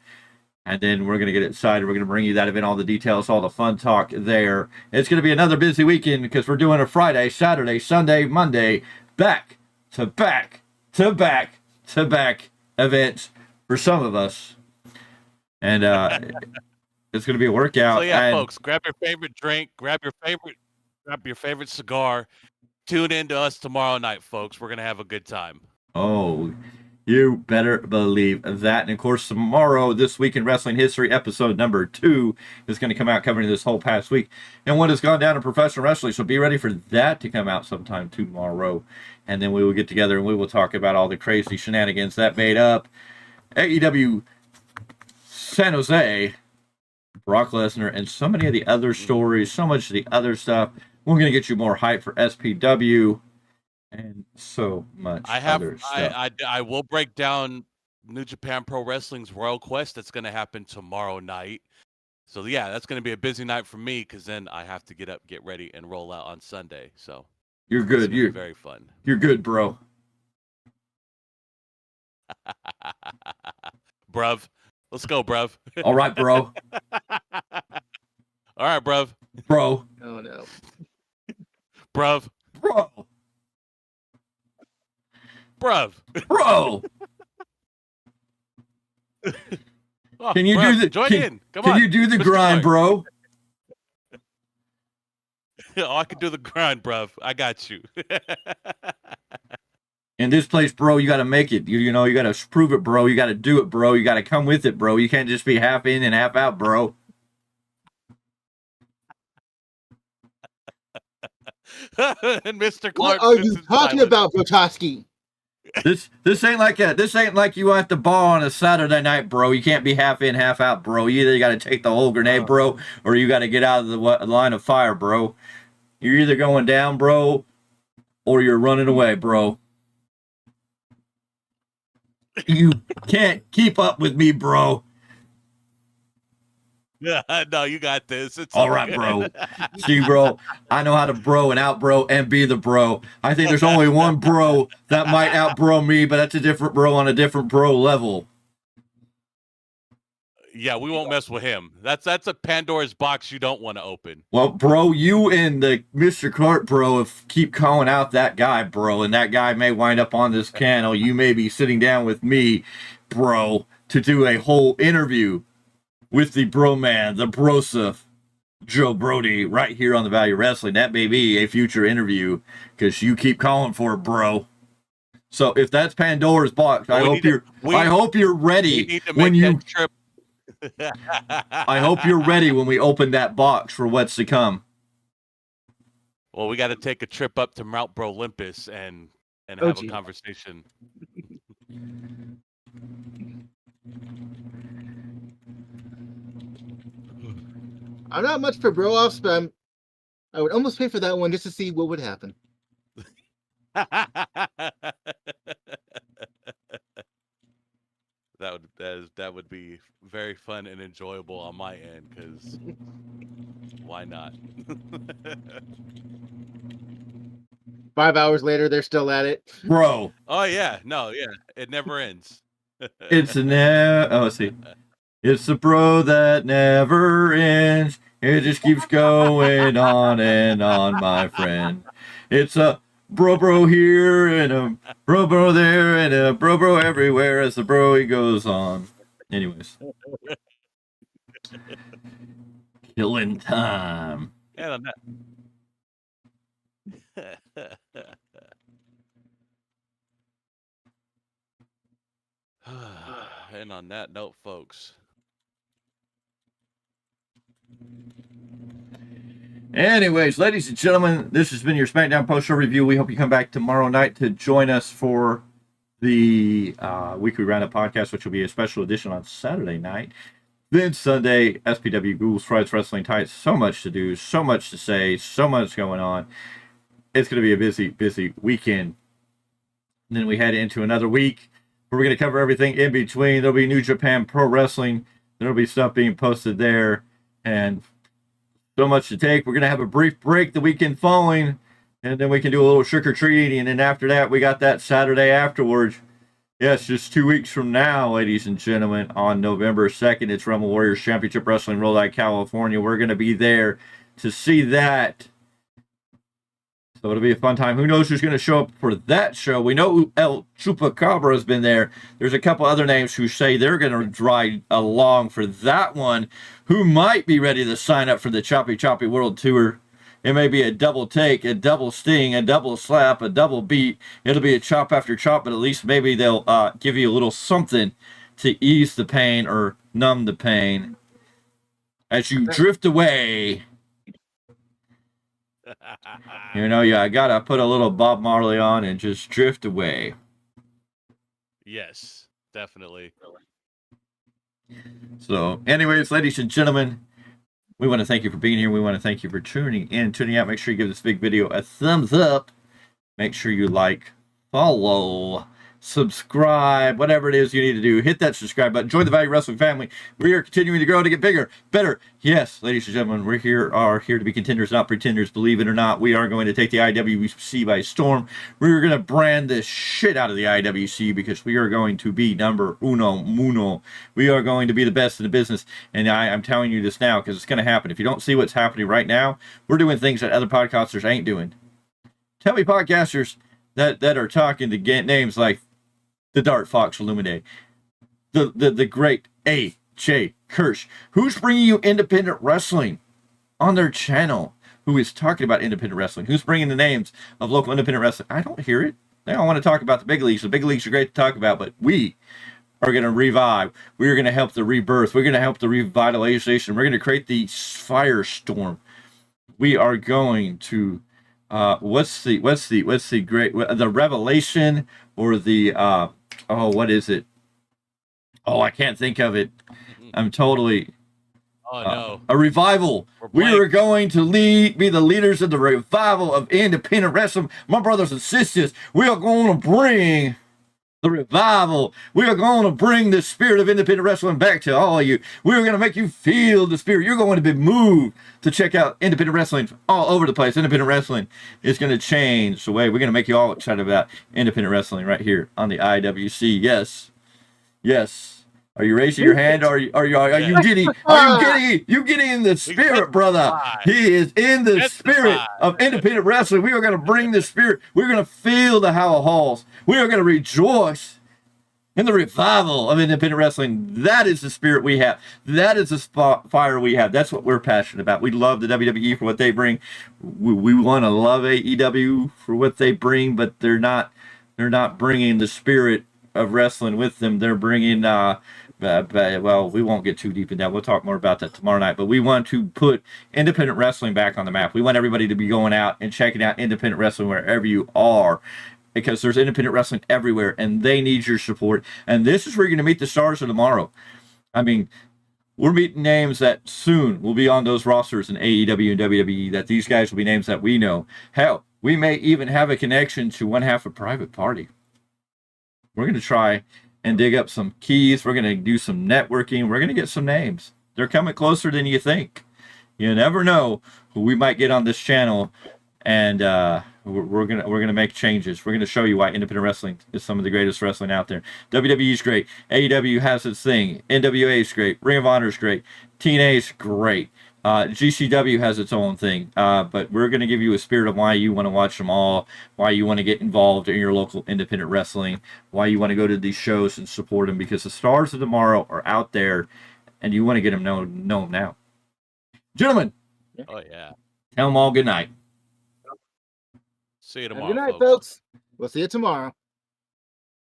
And then we're going to get excited. We're going to bring you that event, all the details, all the fun talk there. It's going to be another busy weekend because we're doing a Friday, Saturday, Sunday, Monday, back to back to back to back events for some of us. And it's going to be a workout. So yeah, and folks, grab your favorite drink, grab your favorite cigar. Tune in to us tomorrow night, folks. We're gonna have a good time. Oh, you better believe that. And of course, tomorrow, This Week in Wrestling History, episode number 2, is going to come out covering this whole past week and what has gone down in professional wrestling. So be ready for that to come out sometime tomorrow. And then we will get together and we will talk about all the crazy shenanigans that made up AEW San Jose, Brock Lesnar, and so many of the other stories, so much of the other stuff. We're going to get you more hype for SPW. And so much other stuff. I will break down New Japan Pro Wrestling's Royal Quest that's going to happen tomorrow night. So yeah, that's going to be a busy night for me because then I have to get up, get ready, and roll out on Sunday. So you're good. You're very fun. You're good, bro. Bruv, let's go, bruv. All right, bro. All right, bruv. Bro. Oh no. Bruv. Bro. Bruv. Bro. Oh, can you bruv, do the join can, in? Come can on. you do the Mr. grind, Clarke. bro? Oh, I can do the grind, bruv. I got you. In this place, bro, you got to make it. You know, you got to prove it, bro. You got to do it, bro. You got to come with it, bro. You can't just be half in and half out, bro. And Mr. Clarke. What are you talking about, Brotoski? This ain't like you at the bar on a Saturday night, bro. You can't be half in, half out, bro. You either got to take the whole grenade, bro, or you got to get out of the line of fire, bro. You're either going down, bro, or you're running away, bro. You can't keep up with me, bro. Yeah, no, you got this. It's all right, bro. See, bro, I know how to bro and out bro and be the bro. I think there's only one bro that might out bro me, but that's a different bro on a different bro level. Yeah, we won't mess with him. That's a Pandora's box you don't want to open. Well, bro, you and the Mr. Clarke, bro, keep calling out that guy, bro, and that guy may wind up on this channel. You may be sitting down with me, bro, to do a whole interview with the bro man, the brosif, Joe Brody, right here on the Value Wrestling. That may be a future interview because you keep calling for it, bro. So if that's Pandora's box, I hope you're ready when you. I hope you're ready when we open that box for what's to come. Well, we got to take a trip up to Mount Olympus and have a conversation. I'm not much for bro-offs, but I would almost pay for that one just to see what would happen. That would be very fun and enjoyable on my end, because why not? 5 hours later, they're still at it. Bro. Oh, yeah. No, yeah. It never ends. It's It's the bro that never ends. It just keeps going on and on, my friend. It's a bro here and a bro there and a bro everywhere as the bro goes on. Anyways. Killing time. And on and on that note, folks. Anyways, ladies and gentlemen, this has been your SmackDown post-show review. We hope you come back tomorrow night to join us for the weekly roundup podcast, which will be a special edition on Saturday night. Then Sunday, SPW, Ghouls, Frights, Wrestling Tights. So much to do, so much to say, so much going on. It's going to be a busy, busy weekend. And then we head into another week where we're going to cover everything in between. There'll be New Japan Pro Wrestling. There'll be stuff being posted there. And so much to take. We're going to have a brief break the weekend following, and then we can do a little trick-or-treating, and then after that, we got that Saturday afterwards. Yes, just 2 weeks from now, ladies and gentlemen, on November 2nd, it's Rumble Warriors Championship Wrestling, Rhode Island, California. We're going to be there to see that. So it'll be a fun time. Who knows who's going to show up for that show? We know El Chupacabra has been there. There's a couple other names who say they're going to ride along for that one, who might be ready to sign up for the Choppy Choppy World Tour. It may be a double take, a double sting, a double slap, a double beat. It'll be a chop after chop, but at least maybe they'll give you a little something to ease the pain or numb the pain as you drift away. You know, I gotta put a little Bob Marley on and just drift away. Yes, definitely. So, anyways, ladies and gentlemen, we want to thank you for being here. We want to thank you for tuning in, tuning out. Make sure you give this big video a thumbs up. Make sure you like, follow, subscribe, whatever it is you need to do. Hit that subscribe button. Join the Value Wrestling family. We are continuing to grow, to get bigger, better. Yes, ladies and gentlemen, we are here to be contenders, not pretenders. Believe it or not, we are going to take the IWC by storm. We are going to brand the shit out of the IWC because we are going to be number uno muno. We are going to be the best in the business. And I'm telling you this now because it's going to happen. If you don't see what's happening right now, we're doing things that other podcasters ain't doing. Tell me podcasters that are talking to get names like the Dart Fox Illuminate, the great A.J. Kirsch, who's bringing you independent wrestling on their channel, who is talking about independent wrestling, who's bringing the names of local independent wrestling. I don't hear it. They all want to talk about the big leagues. The big leagues are great to talk about, but we are going to revive. We're going to help the rebirth. We're going to help the revitalization. We're going to create the firestorm. We are going to what's the great the revelation or the what is it? Oh, I can't think of it. I'm totally a revival. We are going to be the leaders of the revival of independent wrestling. My brothers and sisters, we are going to bring the revival. We are going to bring the spirit of independent wrestling back to all of you. We are going to make you feel the spirit. You're going to be moved to check out independent wrestling all over the place. Independent wrestling is going to change the way we're going to make you all excited about independent wrestling right here on the IWC. Yes. Yes. Are you raising your hand? Are you getting? You getting in the spirit, brother? He is in the spirit of independent wrestling. We are going to bring the spirit. We're going to feel the Howell Halls. We are going to rejoice in the revival of independent wrestling. That is the spirit we have. That is the fire we have. That's what we're passionate about. We love the WWE for what they bring. We want to love AEW for what they bring, but they're not bringing the spirit of wrestling with them. They're bringing well, we won't get too deep in that. We'll talk more about that tomorrow night. But we want to put independent wrestling back on the map. We want everybody to be going out and checking out independent wrestling wherever you are, because there's independent wrestling everywhere, and they need your support. And this is where you're going to meet the stars of tomorrow. I mean, we're meeting names that soon will be on those rosters in AEW and WWE, that these guys will be names that we know. Hell, we may even have a connection to one half a Private Party. We're going to try and dig up some keys. We're going to do some networking. We're going to get some names. They're coming closer than you think. You never know who we might get on this channel, and we're gonna make changes. We're gonna show you why independent wrestling is some of the greatest wrestling out there. WWE is great. AEW has its thing. NWA is great. Ring of Honor is great. TNA is great. GCW has its own thing, but we're going to give you a spirit of why you want to watch them all, why you want to get involved in your local independent wrestling, why you want to go to these shows and support them, because the stars of tomorrow are out there, and you want to get them known now. Gentlemen, oh yeah, tell them all good night. See you tomorrow. Good night, folks. We'll see you tomorrow.